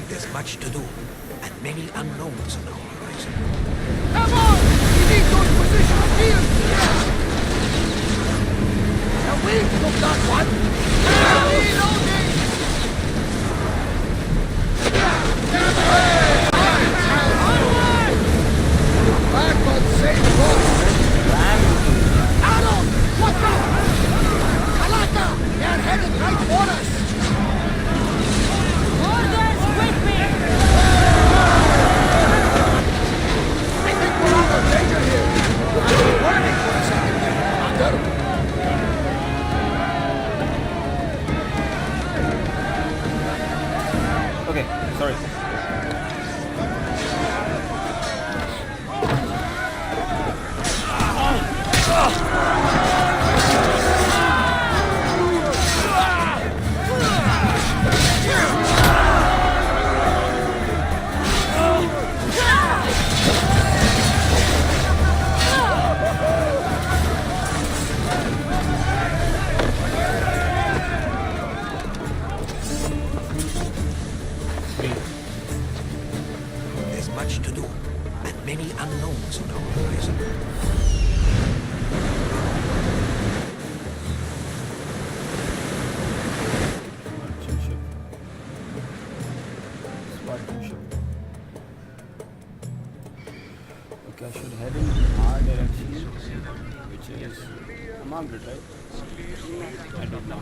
There's much to do, and many unknowns on our horizon.
Come on! We need those positions here! The wind took that one! Reloading! Onward! Back on safe course! Arnold! Watch out! Alaka! They are headed right for us!
Orders with me!
I think we're out of danger here. I've been warning for a second there, Commander.
Okay, sorry.
There's much to do, and many unknowns on our horizon.
Okay, I should head in our direction, which is Margaret, right? I don't know.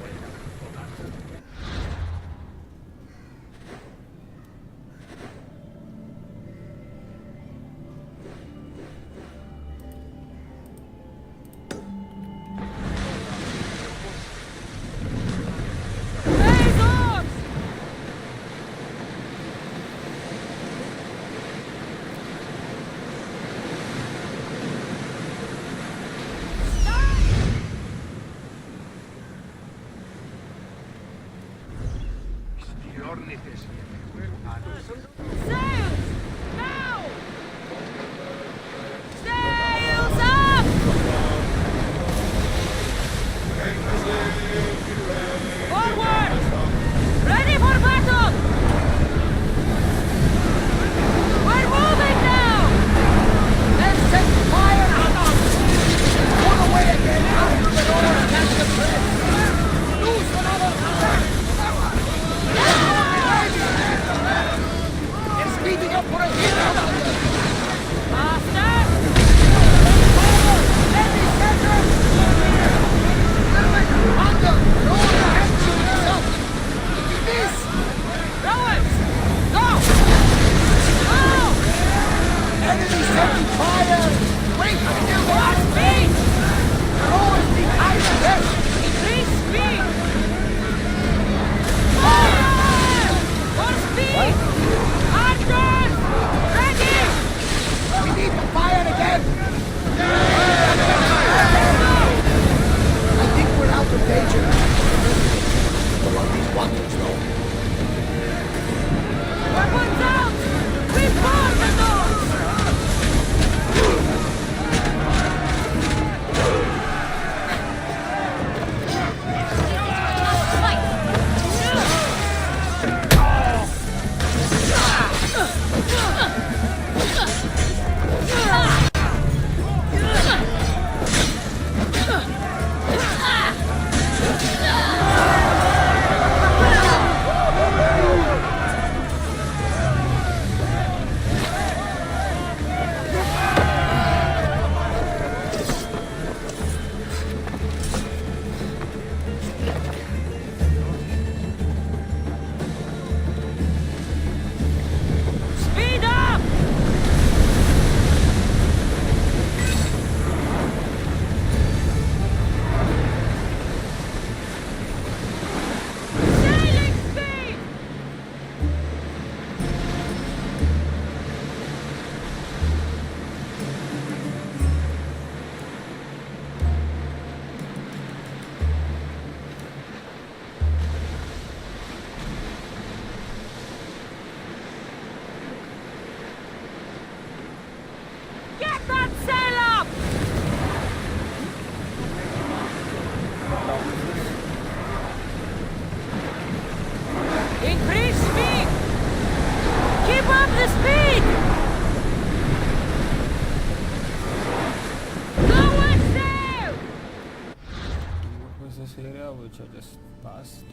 this area which I just passed.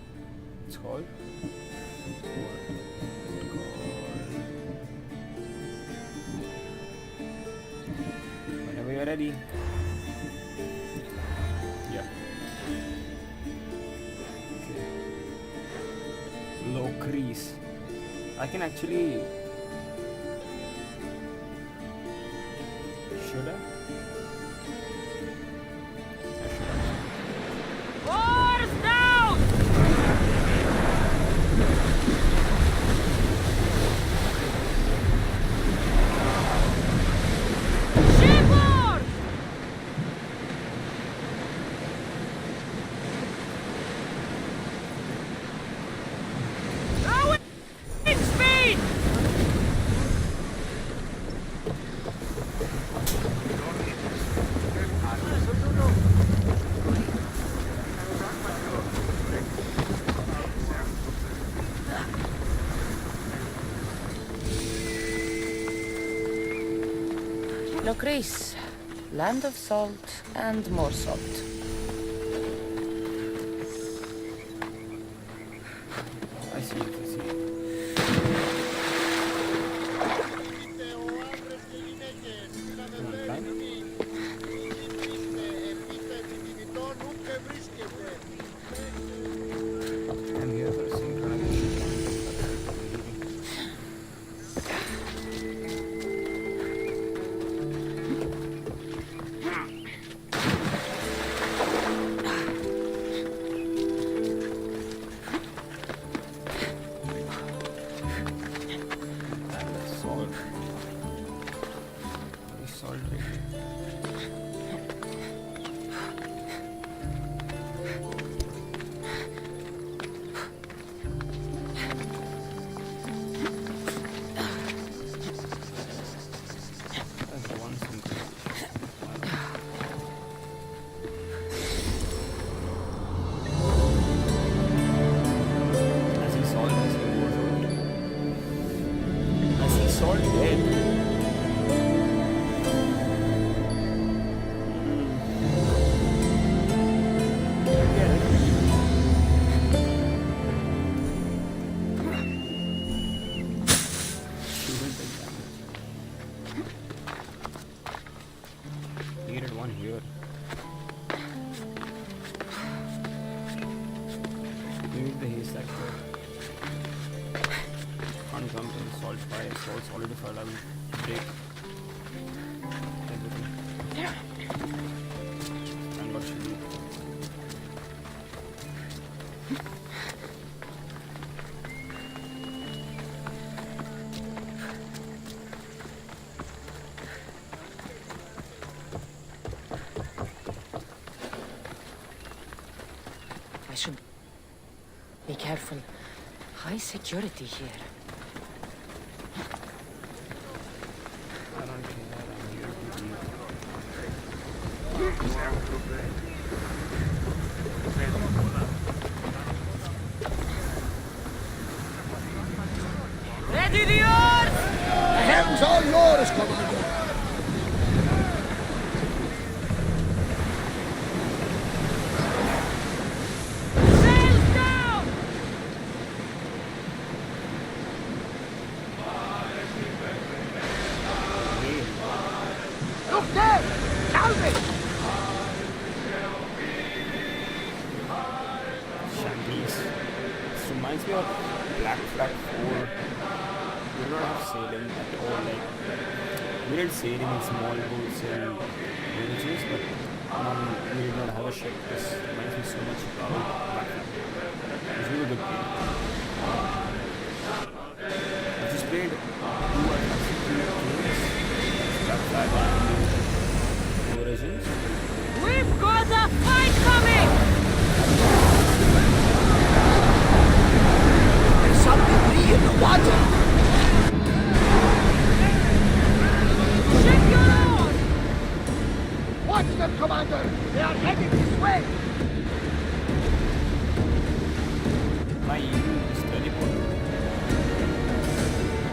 It's called whenever you're ready. Yeah. Okay. Low crease. I can actually. Should I?
Oars down! Shipboard! Now in speed!
Locris, land of salt and more salt.
I see it, I see it. I'm here for synchronization. Salt. Very salt right here. That's the one synchronization. I see salt, I see more salt. I see salt dead. Needed one here. We need the haystack here. Can't jump in the salt fire, salt's solidified, I will break everything. And what should we do?
I should be careful. High security here.
I don't care, I'm here to be.
Ready the oars!
The helm's all yours, Commander.
Sails down!
Look there! Calvin!
Shanties. This reminds me of Black Flag 4. We did not have sailing at all. Like, we did sailing in small boats and villages, but we did not have a ship. This reminds me so much about Black Flag. It's a really good game. I just played 2 games. Black Flag and Origins.
We've got a fight coming!
There's some debris in the water!
Ship your oars!
Watch them, Commander! They are heading this way!
My EU is teleported.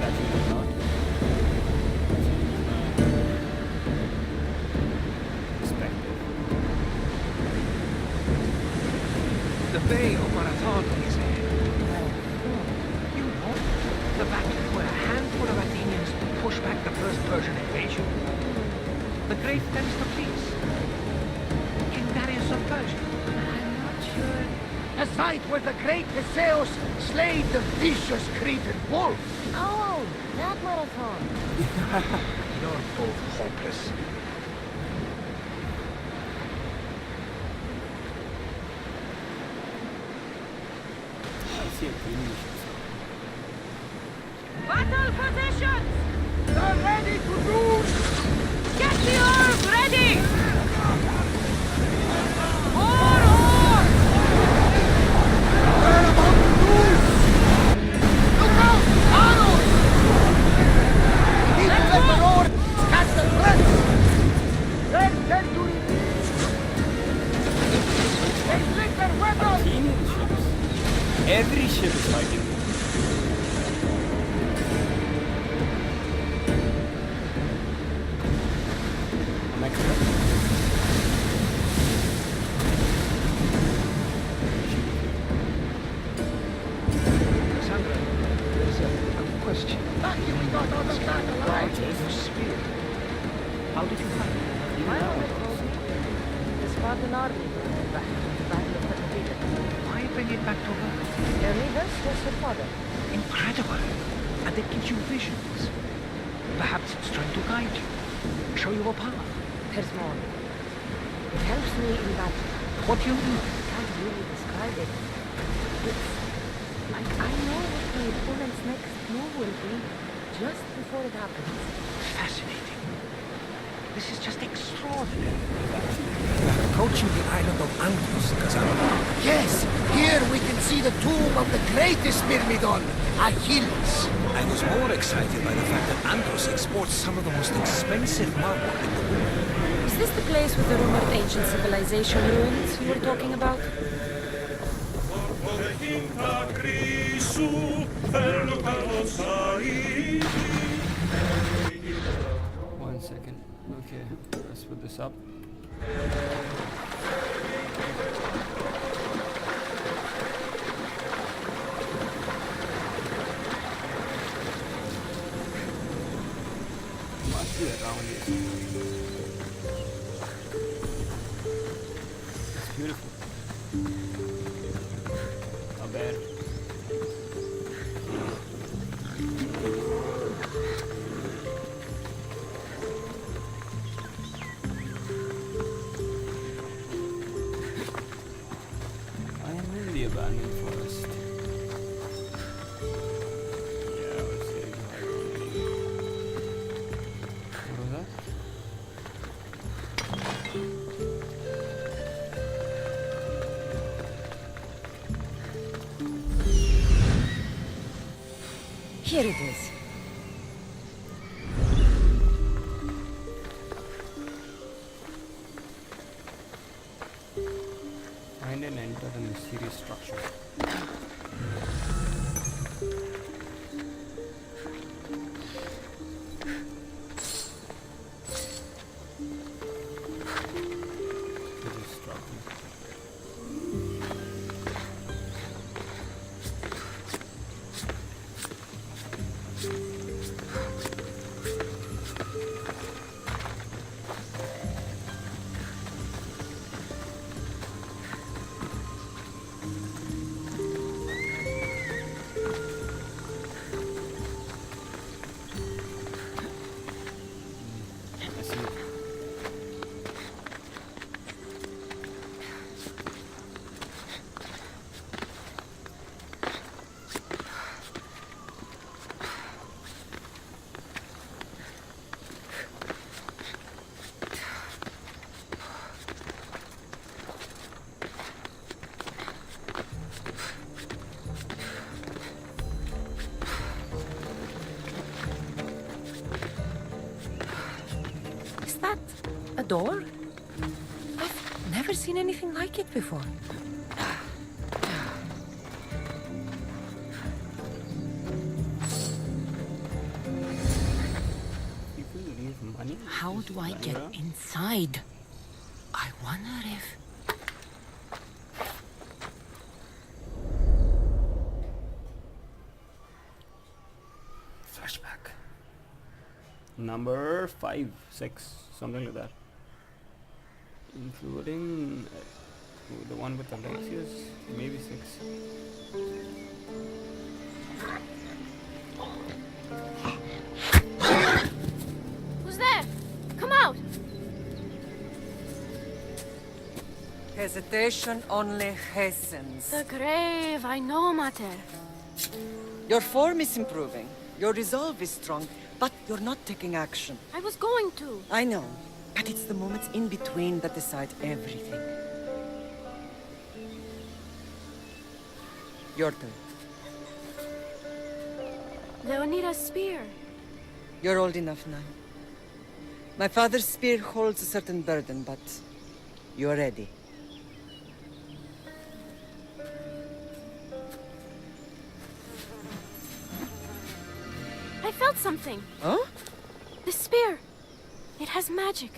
Actually not. Expected.
Bay of Marathon is ahead. You know, the battle where a handful of Athenians pushed back the first Persian invasion. The great Themistocles. King Darius of Persia.
I'm not sure.
A site where the great Theseus slayed the vicious Cretan wolf.
Oh, that marathon.
You're both hopeless.
I see a green
Battle positions!
They're ready to lose!
Get the orb ready! More orb!
They're about to lose! Look out! Arrows! We need to let the Lord catch the breath! Then to they split their weapons!
Athenian ships. Every ship is fighting. Next up.
Cassandra, there's a question. Lucky we got all the back alive. Your spear. How did you find it?
My mother told me. The Spartan army brought it back from the Battle of Thermopylae.
Why bring it back to her?
Their leaders was her father.
Incredible. And it gives you visions. Perhaps it's trying to guide you. Show you a path.
There's more. It helps me in battle.
What do you mean?
I can't really describe it. It's like I know what my opponent's next move will be just before it happens.
Fascinating. This is just extraordinary.
We're approaching the island of Andros, Cassandra.
Yes, here we can see the tomb of the greatest Myrmidon, Achilles.
I was more excited by the fact that Andros exports some of the most expensive marble in the world.
Is this the place with the rumored ancient civilization ruins you were talking about?
1 second. Okay, let's put this up. Must be around here. It's beautiful. Not bad. I am in the abandoned forest. Yeah, I was getting high already. What was that?
Here it is.
Find and enter the mysterious structure. This is structure. I see it.
Is that a door? I've never seen anything like it before.
People leave money.
How do I get
Sandra?
inside? I wonder if...
number 5, 6, something like that. Including the one with Alexius, maybe 6.
Who's there? Come out!
Hesitation only hastens.
The grave, I know, Mater.
Your form is improving. Your resolve is strong, but you're not taking action.
I was going to.
I know, but it's the moments in between that decide everything. Your turn.
Leonida's spear.
You're old enough now. My father's spear holds a certain burden, but you're ready.
I felt something.
Huh?
The spear. It has magic.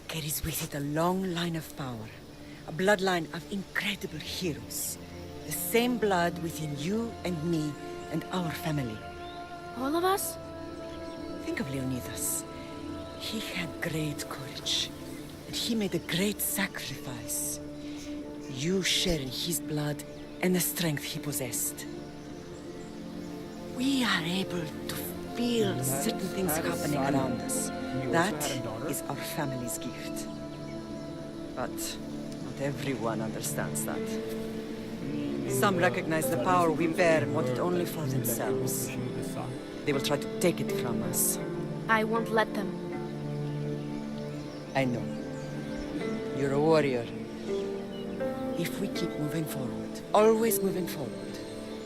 Carries with it a long line of power. A bloodline of incredible heroes. The same blood within you and me and our family.
All of us?
Think of Leonidas. He had great courage. And he made a great sacrifice. You share in his blood and the strength he possessed. We are able to feel certain things happening around us. That is our family's gift. But not everyone understands that. Some recognize the power we bear and want it only for themselves. They will try to take it from us.
I won't let them.
I know. You're a warrior. If we keep moving forward, always moving forward,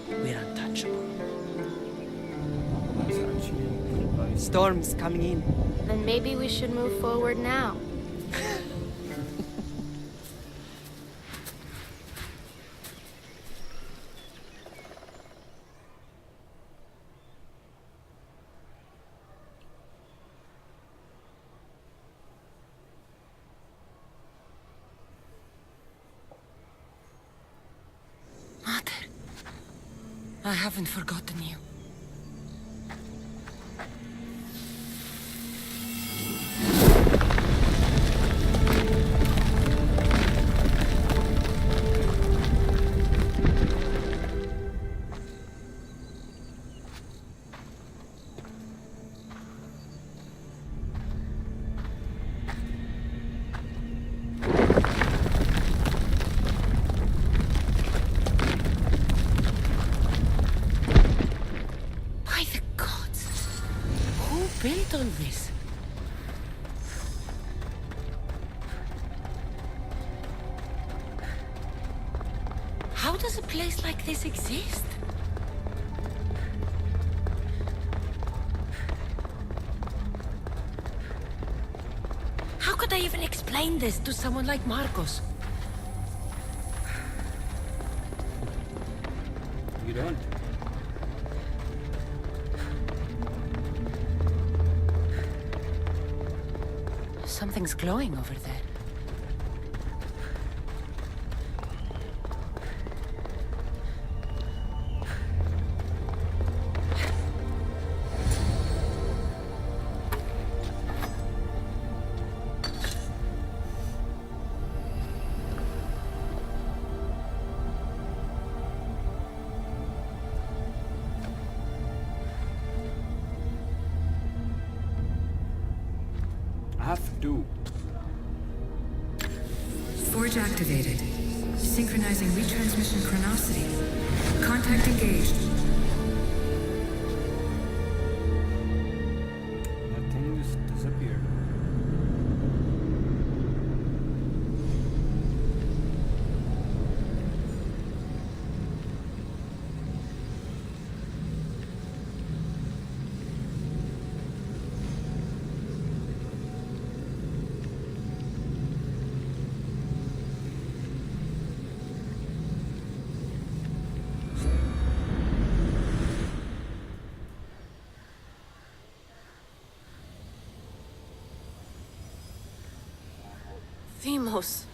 we're untouchable. Storm's coming in.
Then maybe we should move forward now.
Mother, I haven't forgotten you. Built on this? How does a place like this exist? How could I even explain this to someone like Marcos?
You don't.
Something's glowing over there.
Forge activated. Synchronizing retransmission chronicity. Contact engaged.
That thing just disappeared.
Themos.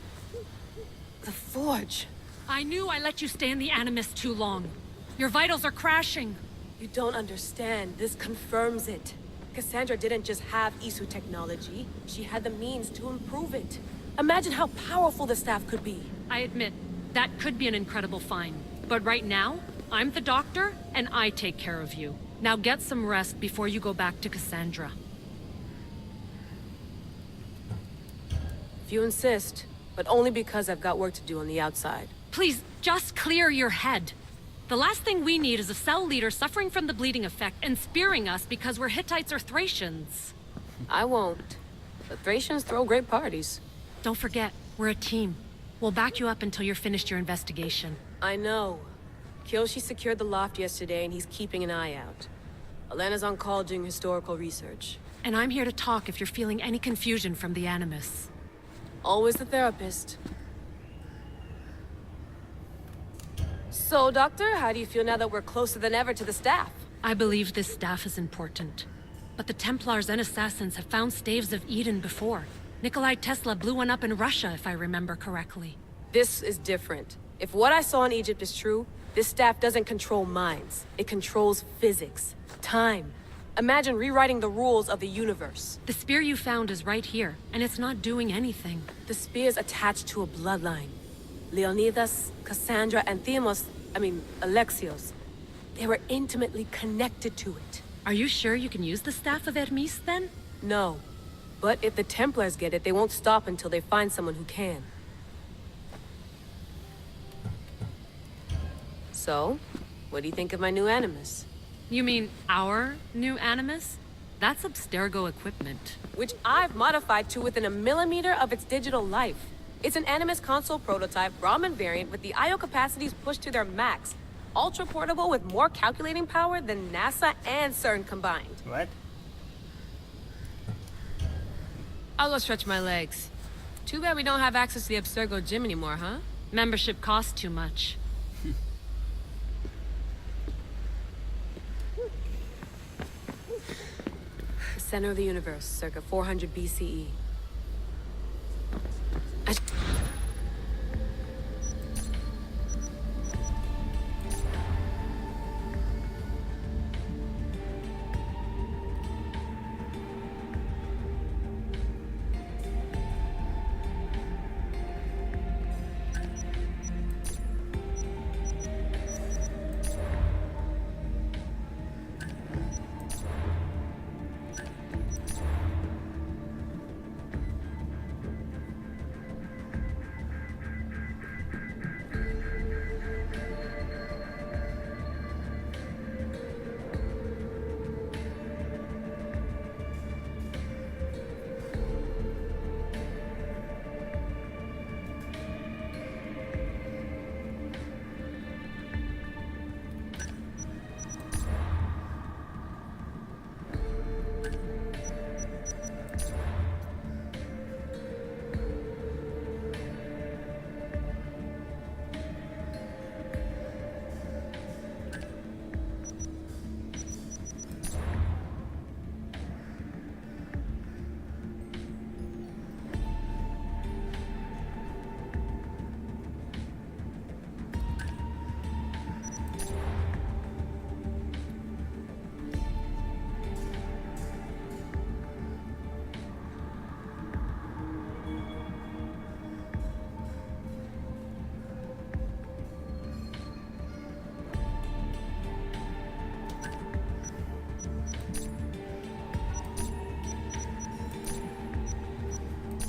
The Forge.
I knew I let you stay in the Animus too long. Your vitals are crashing.
You don't understand. This confirms it.
Cassandra didn't just have Isu technology, she had the means to improve it. Imagine how powerful the staff could be.
I admit, that could be an incredible find. But right now, I'm the doctor, and I take care of you. Now get some rest before you go back to Cassandra.
If you insist, but only because I've got work to do on the outside.
Please, just clear your head. The last thing we need is a cell leader suffering from the bleeding effect and spearing us because we're Hittites or Thracians.
I won't. The Thracians throw great parties.
Don't forget, we're a team. We'll back you up until you're finished your investigation.
I know. Kyoshi secured the loft yesterday and he's keeping an eye out. Elena's on call doing historical research.
And I'm here to talk if you're feeling any confusion from the Animus.
Always the therapist. So, Doctor, how do you feel now that we're closer than ever to the staff?
I believe this staff is important. But the Templars and Assassins have found staves of Eden before. Nikolai Tesla blew one up in Russia, if I remember correctly.
This is different. If what I saw in Egypt is true, this staff doesn't control minds. It controls physics, time. Imagine rewriting the rules of the universe.
The spear you found is right here, and it's not doing anything.
The spear's attached to a bloodline. Leonidas, Cassandra, and Alexios. They were intimately connected to it.
Are you sure you can use the Staff of Hermes, then?
No. But if the Templars get it, they won't stop until they find someone who can. So, what do you think of my new Animus?
You mean our new Animus? That's Abstergo equipment.
Which I've modified to within a millimeter of its digital life. It's an Animus console prototype Brahmin variant with the I/O capacities pushed to their max. Ultra portable with more calculating power than NASA and CERN combined.
What?
I'll go stretch my legs. Too bad we don't have access to the Abstergo gym anymore, huh?
Membership costs too much.
The center of the universe, circa 400 BCE.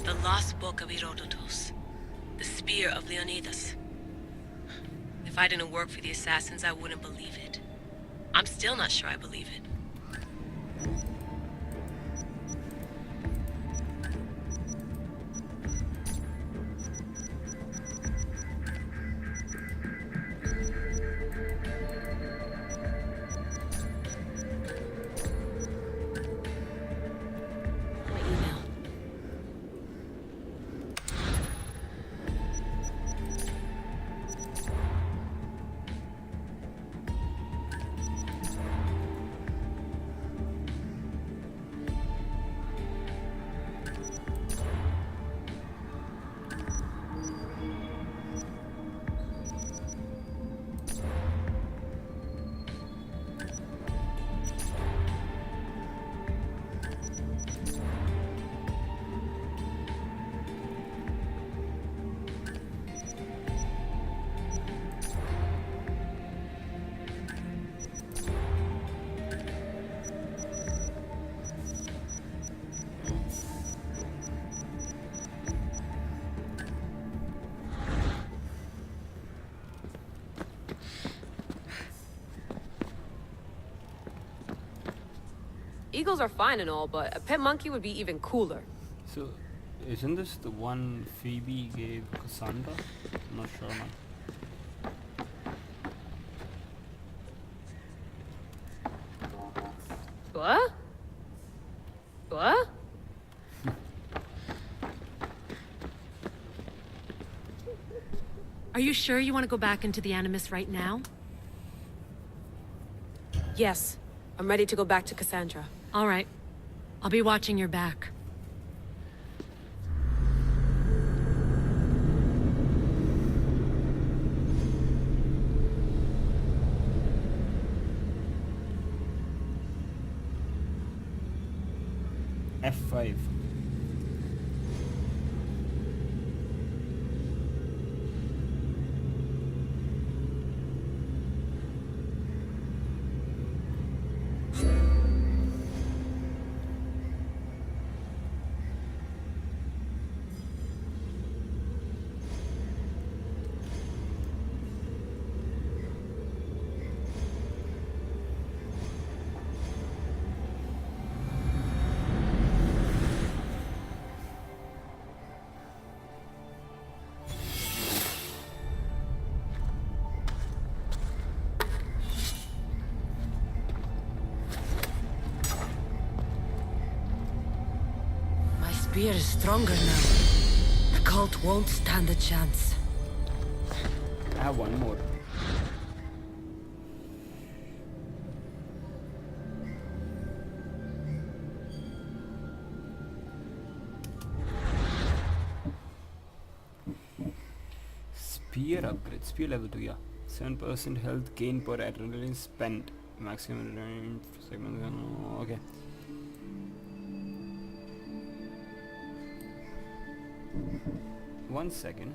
The lost book of Herodotus. The spear of Leonidas. If I didn't work for the Assassins, I wouldn't believe it. I'm still not sure I believe it. Eagles are fine and all, but a pet monkey would be even cooler.
So, isn't this the one Phoebe gave Cassandra? I'm not sure, man.
What? What?
Are you sure you want to go back into the Animus right now?
Yes. I'm ready to go back to Cassandra.
All right. I'll be watching your back.
F5.
Spear is stronger now. The cult won't stand a chance.
I have one more. Spear upgrade. Spear level 2, yeah. 7% health gain per adrenaline spent. Maximum range segment. Okay. One second.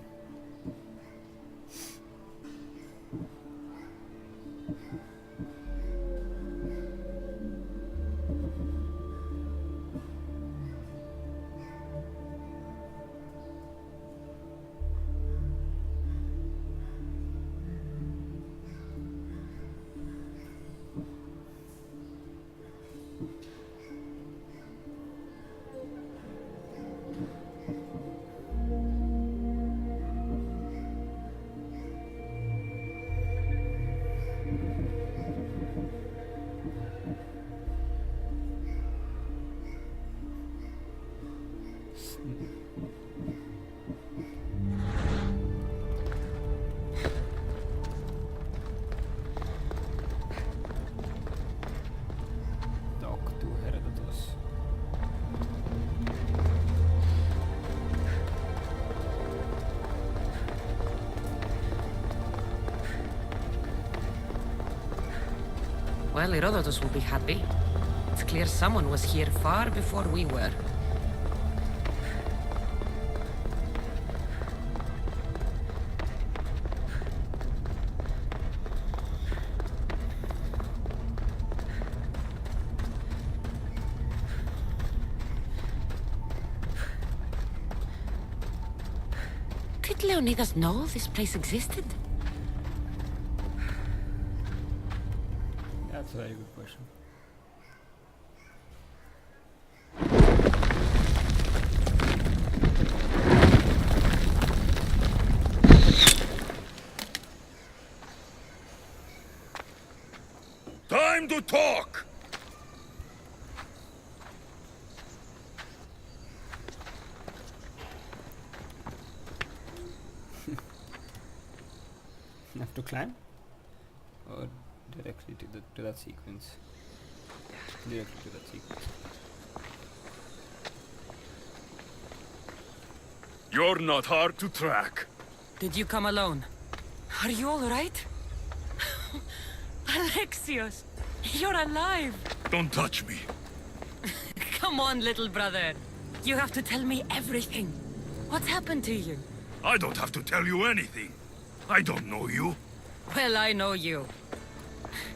Well, Herodotus will be happy. It's clear someone was here far before we were. Did Leonidas know this place existed?
That's a very good question.
Time to talk!
Have to climb? Or directly to that sequence? Directly to that sequence.
You're not hard to track.
Did you come alone? Are you all right? Alexios, you're alive!
Don't touch me.
Come on, little brother. You have to tell me everything. What's happened to you?
I don't have to tell you anything. I don't know you.
Well, I know you.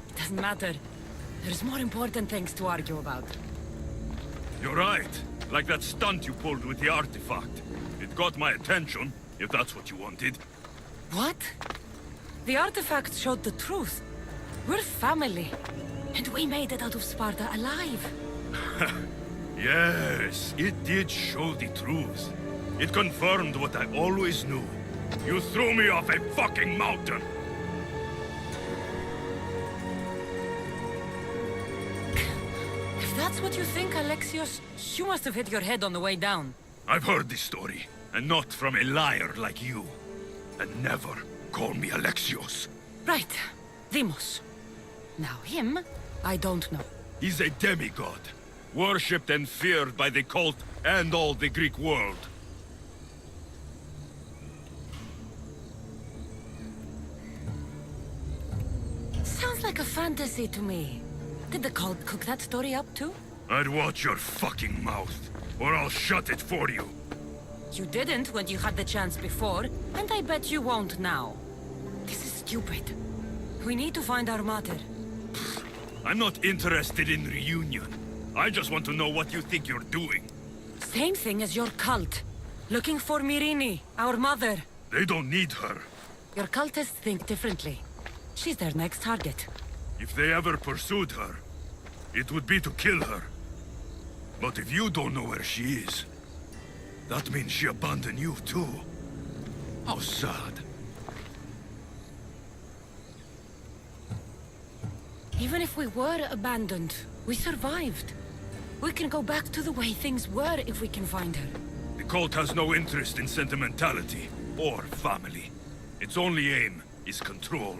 It doesn't matter. There's more important things to argue about.
You're right. Like that stunt you pulled with the artifact. It got my attention, if that's what you wanted.
What? The artifact showed the truth. We're family. And we made it out of Sparta alive.
Yes, it did show the truth. It confirmed what I always knew. You threw me off a fucking mountain!
If that's what you think, Alexios, you must have hit your head on the way down.
I've heard this story, and not from a liar like you. And never call me Alexios.
Right. Demos. Now him, I don't know.
He's a demigod, worshipped and feared by the cult and all the Greek world.
Sounds like a fantasy to me. Did the cult cook that story up too?
I'd watch your fucking mouth, or I'll shut it for you.
You didn't when you had the chance before, and I bet you won't now. This is stupid. We need to find our mater.
I'm not interested in reunion. I just want to know what you think you're doing.
Same thing as your cult. Looking for Myrrine, our mother.
They don't need her.
Your cultists think differently. She's their next target.
If they ever pursued her, it would be to kill her. But if you don't know where she is, that means she abandoned you too. How sad.
Even if we were abandoned, we survived. We can go back to the way things were if we can find her.
The cult has no interest in sentimentality or family. Its only aim is control.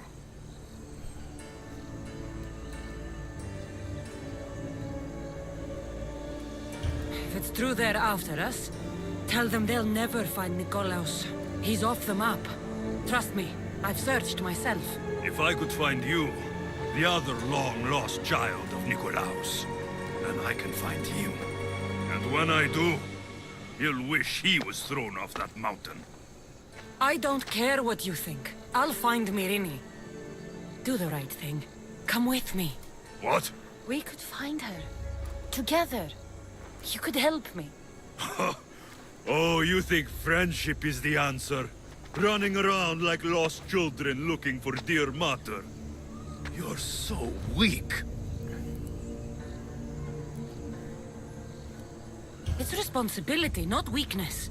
If it's true they're after us, tell them they'll never find Nikolaos. He's off the map. Trust me, I've searched myself.
If I could find you, the other long-lost child of Nikolaos, then I can find him. And when I do, he'll wish he was thrown off that mountain.
I don't care what you think. I'll find Myrrine. Do the right thing. Come with me.
What?
We could find her. Together. You could help me.
Oh, you think friendship is the answer? Running around like lost children looking for dear mater. You're so weak.
It's responsibility, not weakness.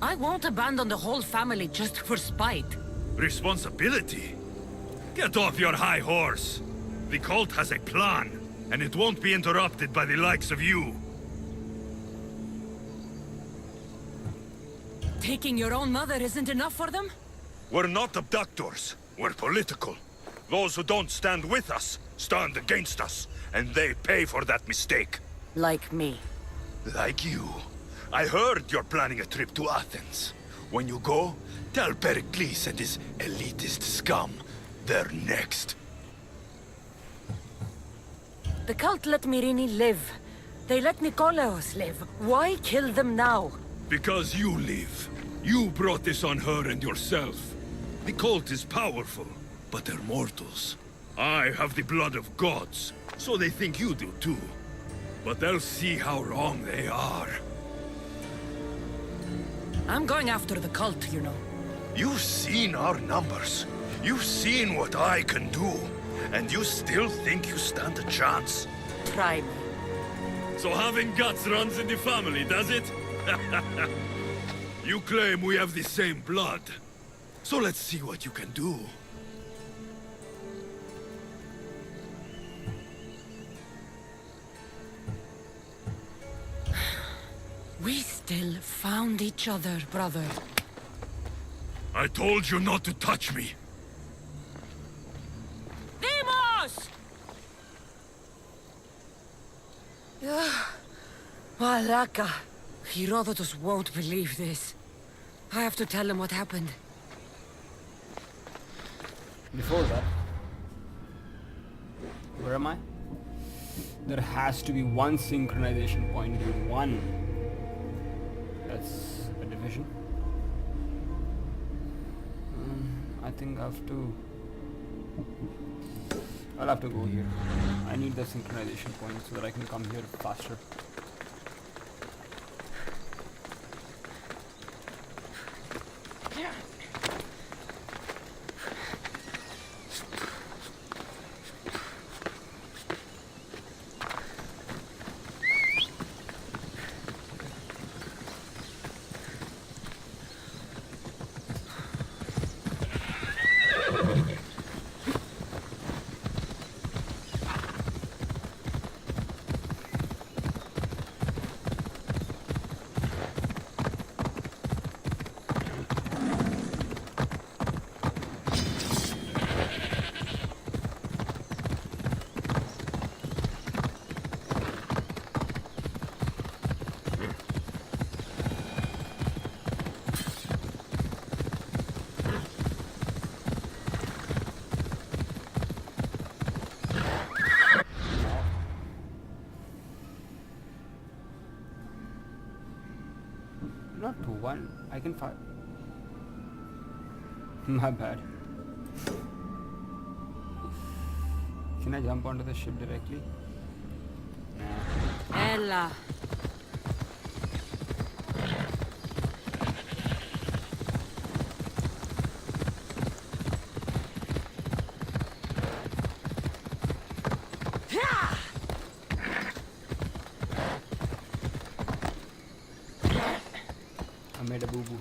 I won't abandon the whole family just for spite.
Responsibility? Get off your high horse. The cult has a plan, and it won't be interrupted by the likes of you.
Taking your own mother isn't enough for them?
We're not abductors. We're political. Those who don't stand with us, stand against us, and they pay for that mistake.
Like me.
Like you. I heard you're planning a trip to Athens. When you go, tell Pericles and his elitist scum they're next.
The cult let Myrrine live. They let Nikolaos live. Why kill them now?
Because you live. You brought this on her and yourself. The cult is powerful, but they're mortals. I have the blood of gods, so they think you do too. But they'll see how wrong they are.
I'm going after the cult, you know.
You've seen our numbers. You've seen what I can do. And you still think you stand a chance?
Try me.
So having guts runs in the family, does it? You claim we have the same blood. So let's see what you can do.
We still found each other, brother.
I told you not to touch me.
Demos! Malaka. Herodotus won't believe this. I have to tell him what happened.
Before that, where am I? There has to be one synchronization point, dude. One. That's a division. I think I'll have to go here. I need the synchronization point so that I can come here faster. Not one. I can fire. My bad. Can I jump onto the ship directly? Nah.
Ella.
I made a boo-boo.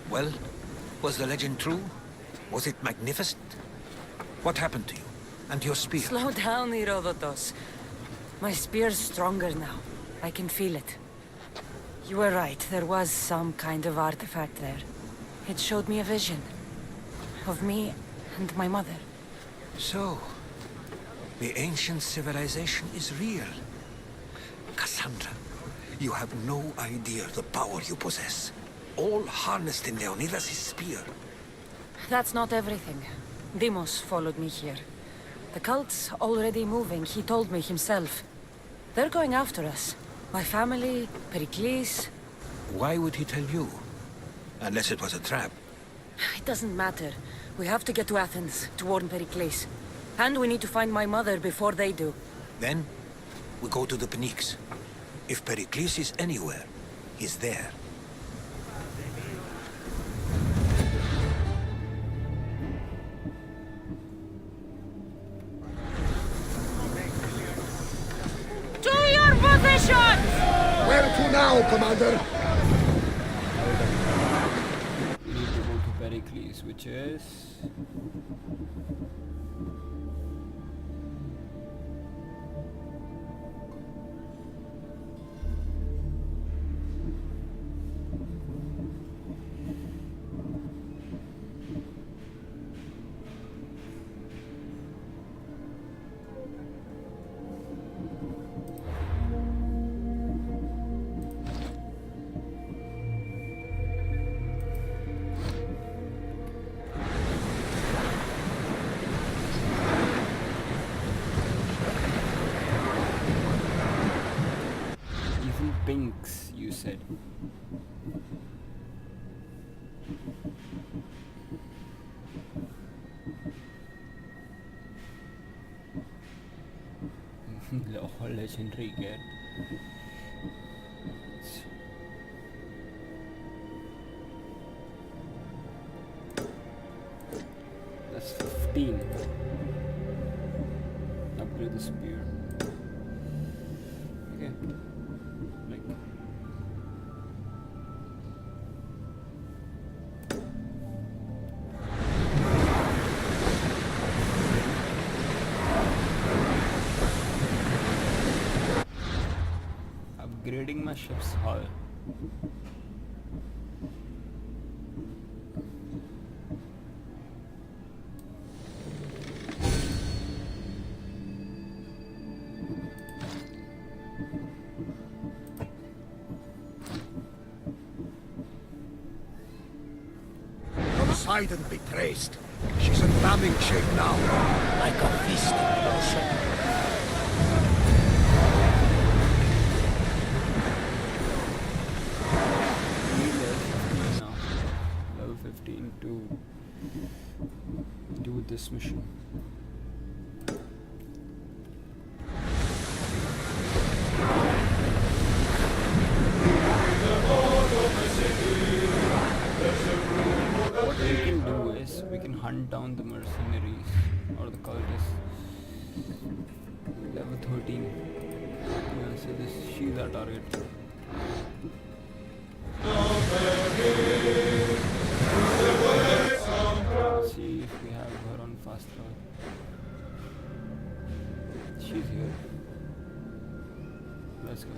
Well, was the legend true? Was it magnificent? What happened to you? And your spear?
Slow down, Herodotus. My spear's stronger now. I can feel it. You were right, there was some kind of artifact there. It showed me a vision. Of me and my mother.
So, the ancient civilization is real. Cassandra, you have no idea the power you possess. All harnessed in Leonidas' spear.
That's not everything. Deimos followed me here. The cult's already moving, he told me himself. They're going after us. My family, Pericles.
Why would he tell you? Unless it was a trap.
It doesn't matter. We have to get to Athens to warn Pericles. And we need to find my mother before they do.
Then, we go to the Pnyx. If Pericles is anywhere, he's there.
To your positions! Where to now, Commander?
We need to go to Pericles, which is... Pinks, you said. Legendary get. That's 15. Upgrade the spear. Okay. Like. Upgrading my ship's hull.
mightn't be traced. She's in ramming shape now, like a feast in the ocean.
Level 15 to do this mission. What we can do is we can hunt down the mercenaries or the cultists. Level 13. Yeah, so she's our target. Let's see if we have her on fast travel. She's here. Let's go.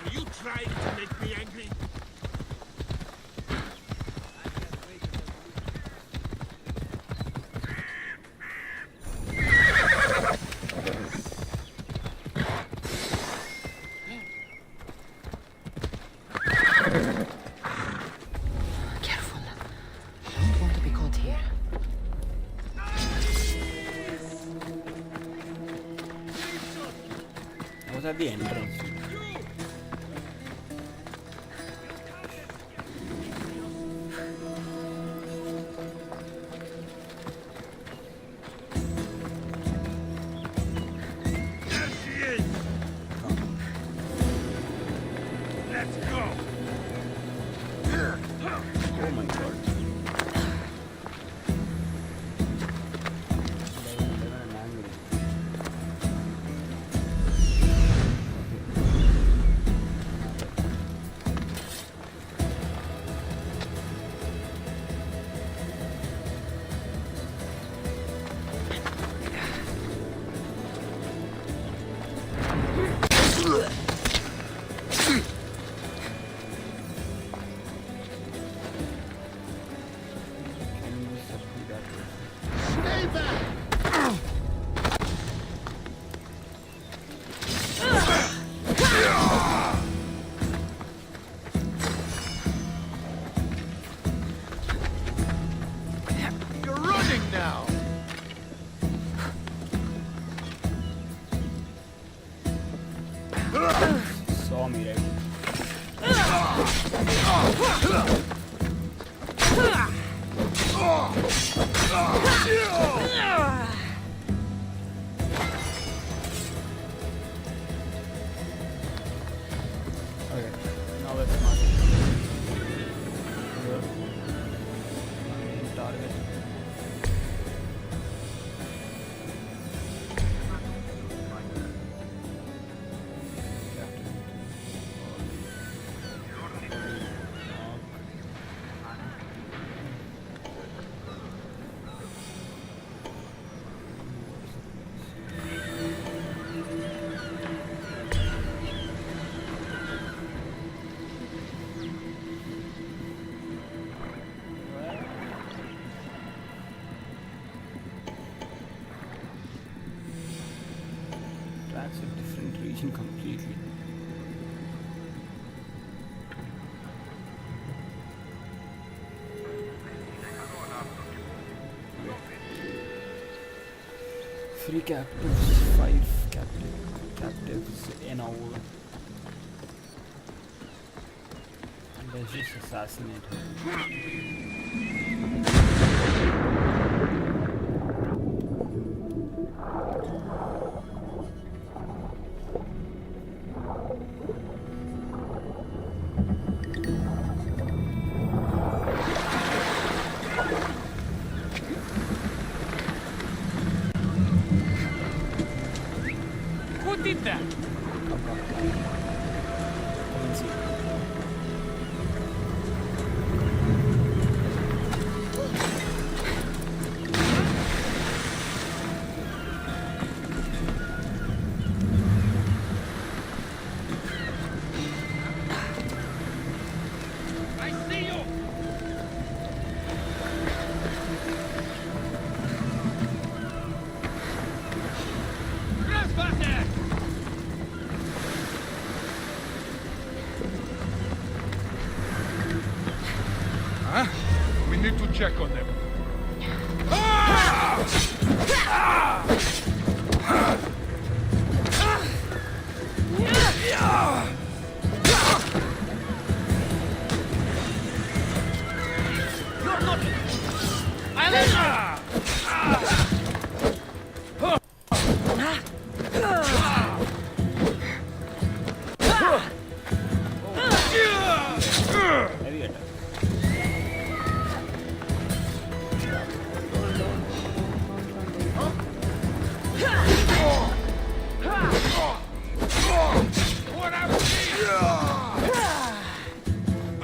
Are you trying to make me angry?
Careful. Don't want to be caught here.
I was at the entrance. Oh my god.
Stay back! You're running now!
Saw me, right? Okay, now let's mark it. Here. Main target. That's a different region completely. Free captives, 5 captives in our world. And let's just assassinate her.
We need to check on them.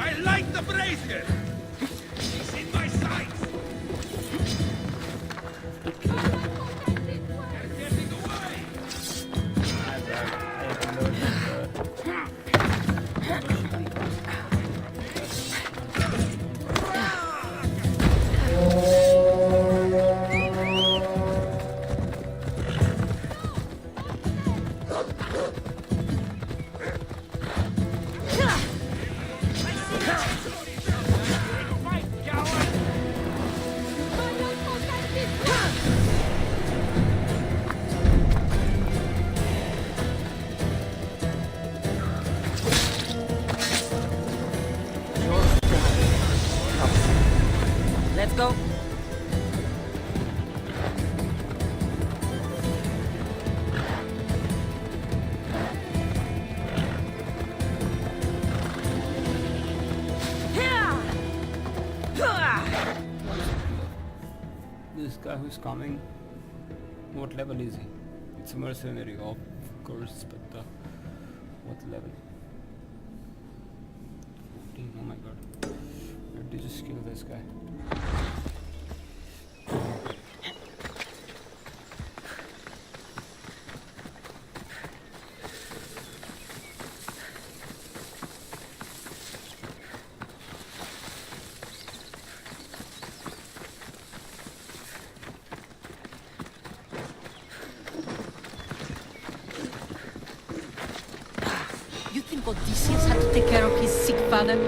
I like the brazier! He's in my sights! They're getting away!
Let's go.
This guy who's coming, what level is he? It's a mercenary, of course, but what level? 14, oh my god. Where did you just kill this guy?
You think Odysseus had to take care of his sick father?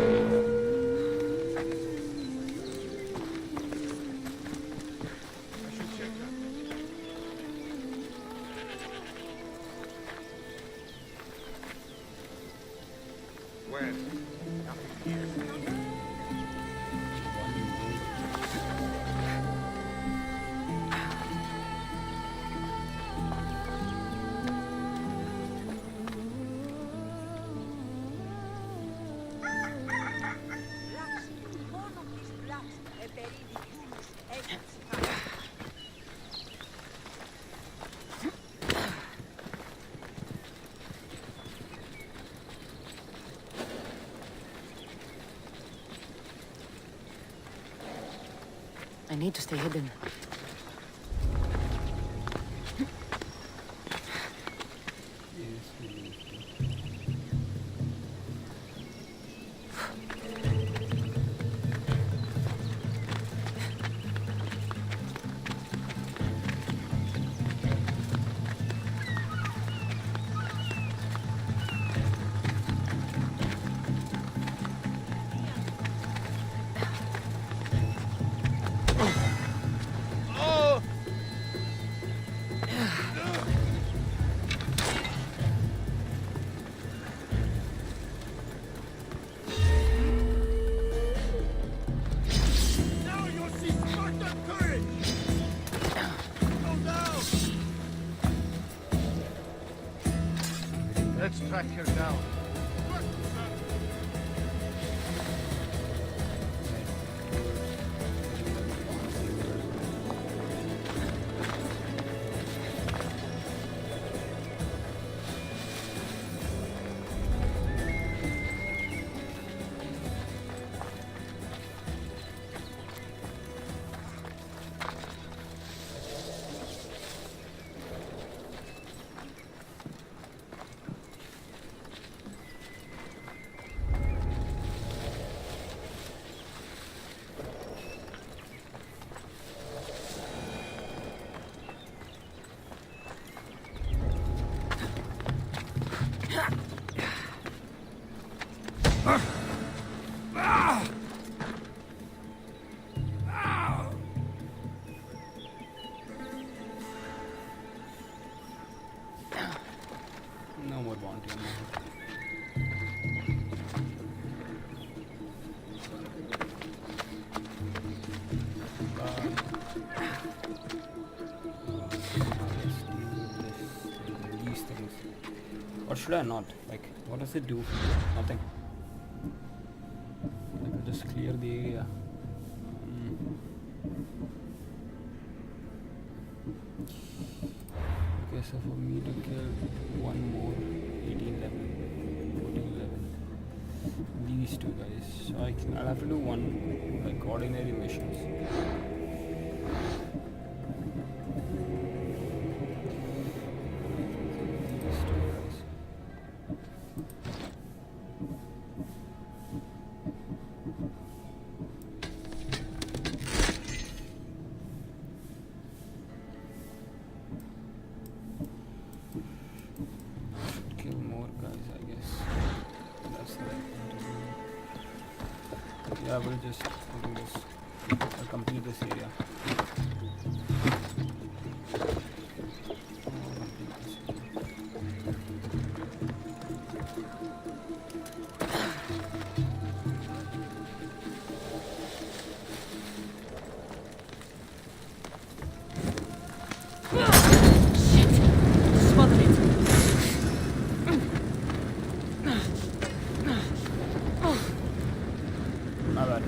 I need to stay hidden.
Let's track her down.
No more bounty. These things. Or should I not? Like, what does it do? Nothing. I can just clear the area. Okay, so for me to kill one more 18 level, 14 level, these two guys. So I'll have to do one like ordinary missions. Yeah, we'll just do this. I'll complete this area. My bad.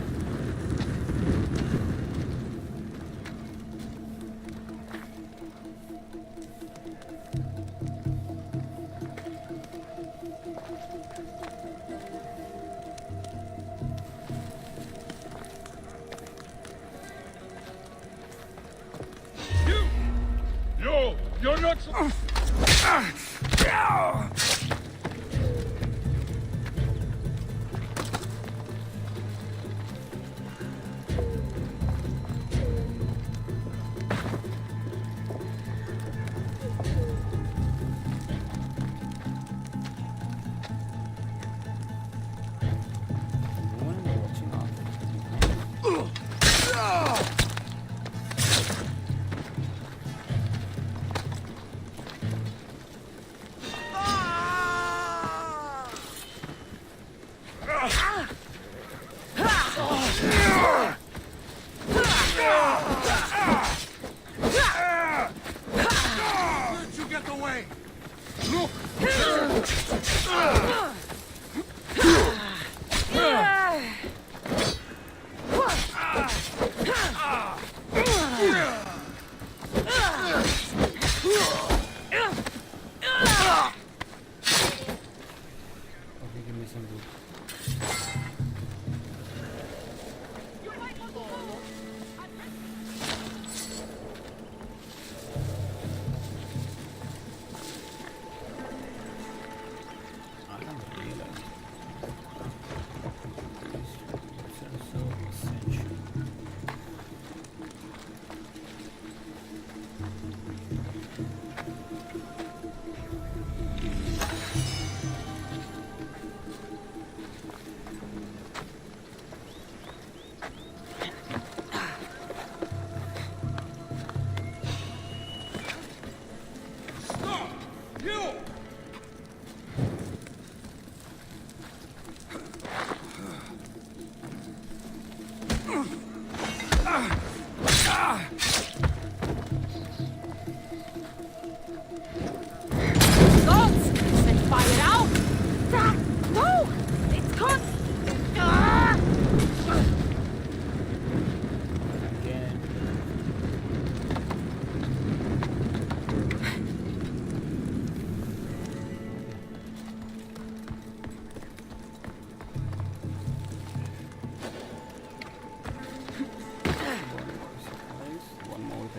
You're not so...
Where'd you get away? Look!
Okay, give me some loot.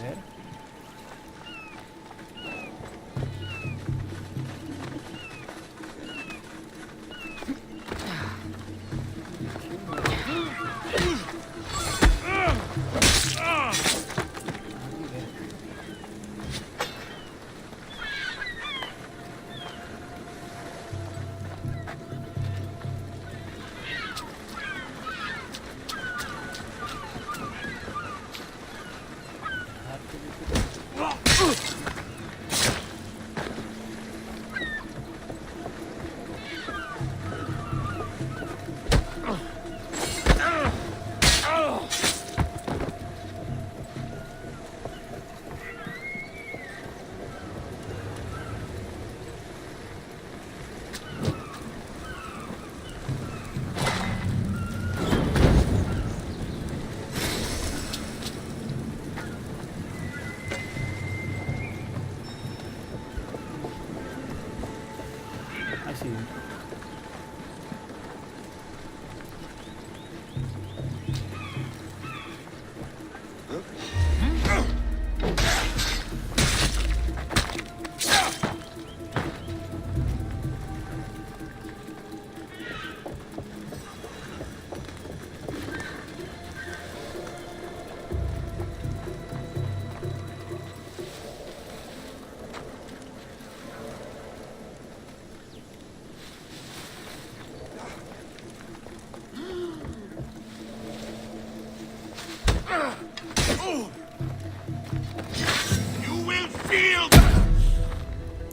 there.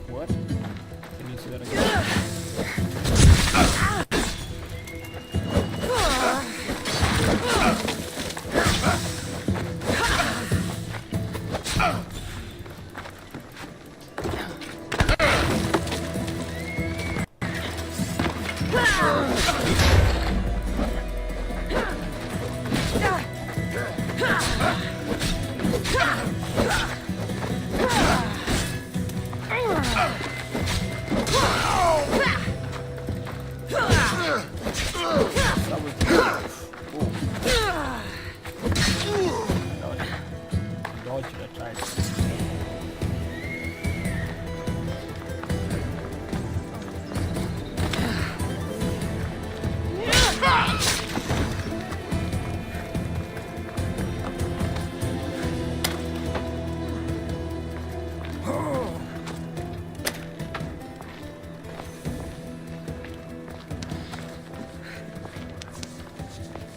What? Can you see that again?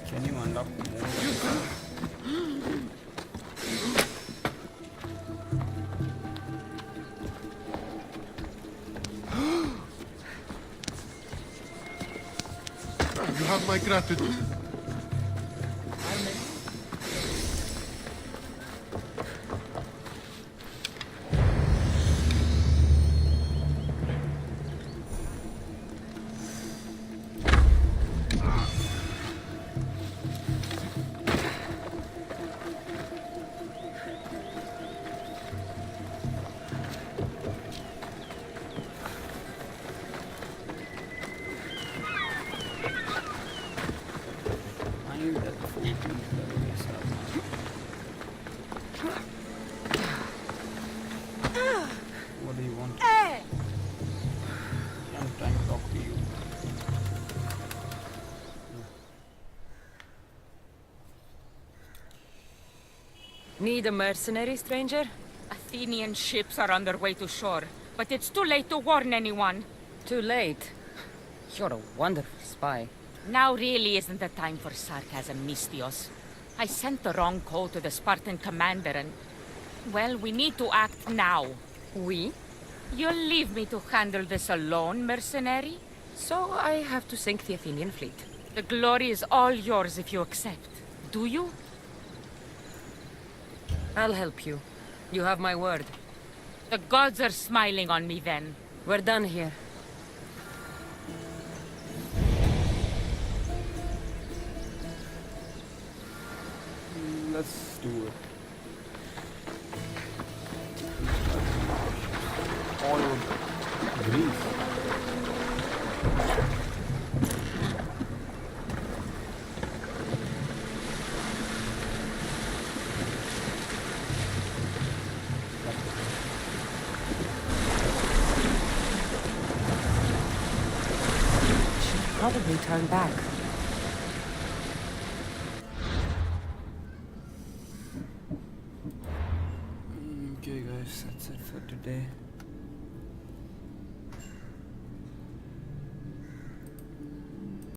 Can you unlock more?
You have my gratitude.
What do you want? I'm trying to talk to you.
Need a mercenary, stranger?
Athenian ships are on their way to shore, but it's too late to warn anyone.
Too late. You're a wonderful spy.
Now really isn't the time for sarcasm, Mystios. I sent the wrong call to the Spartan commander and... well, we need to act now.
We?
You'll leave me to handle this alone, mercenary?
So I have to sink the Athenian fleet.
The glory is all yours if you accept. Do you?
I'll help you. You have my word.
The gods are smiling on me then.
We're done here.
Let's do it. All Greece.
probably turn back.
Okay guys, that's it for today.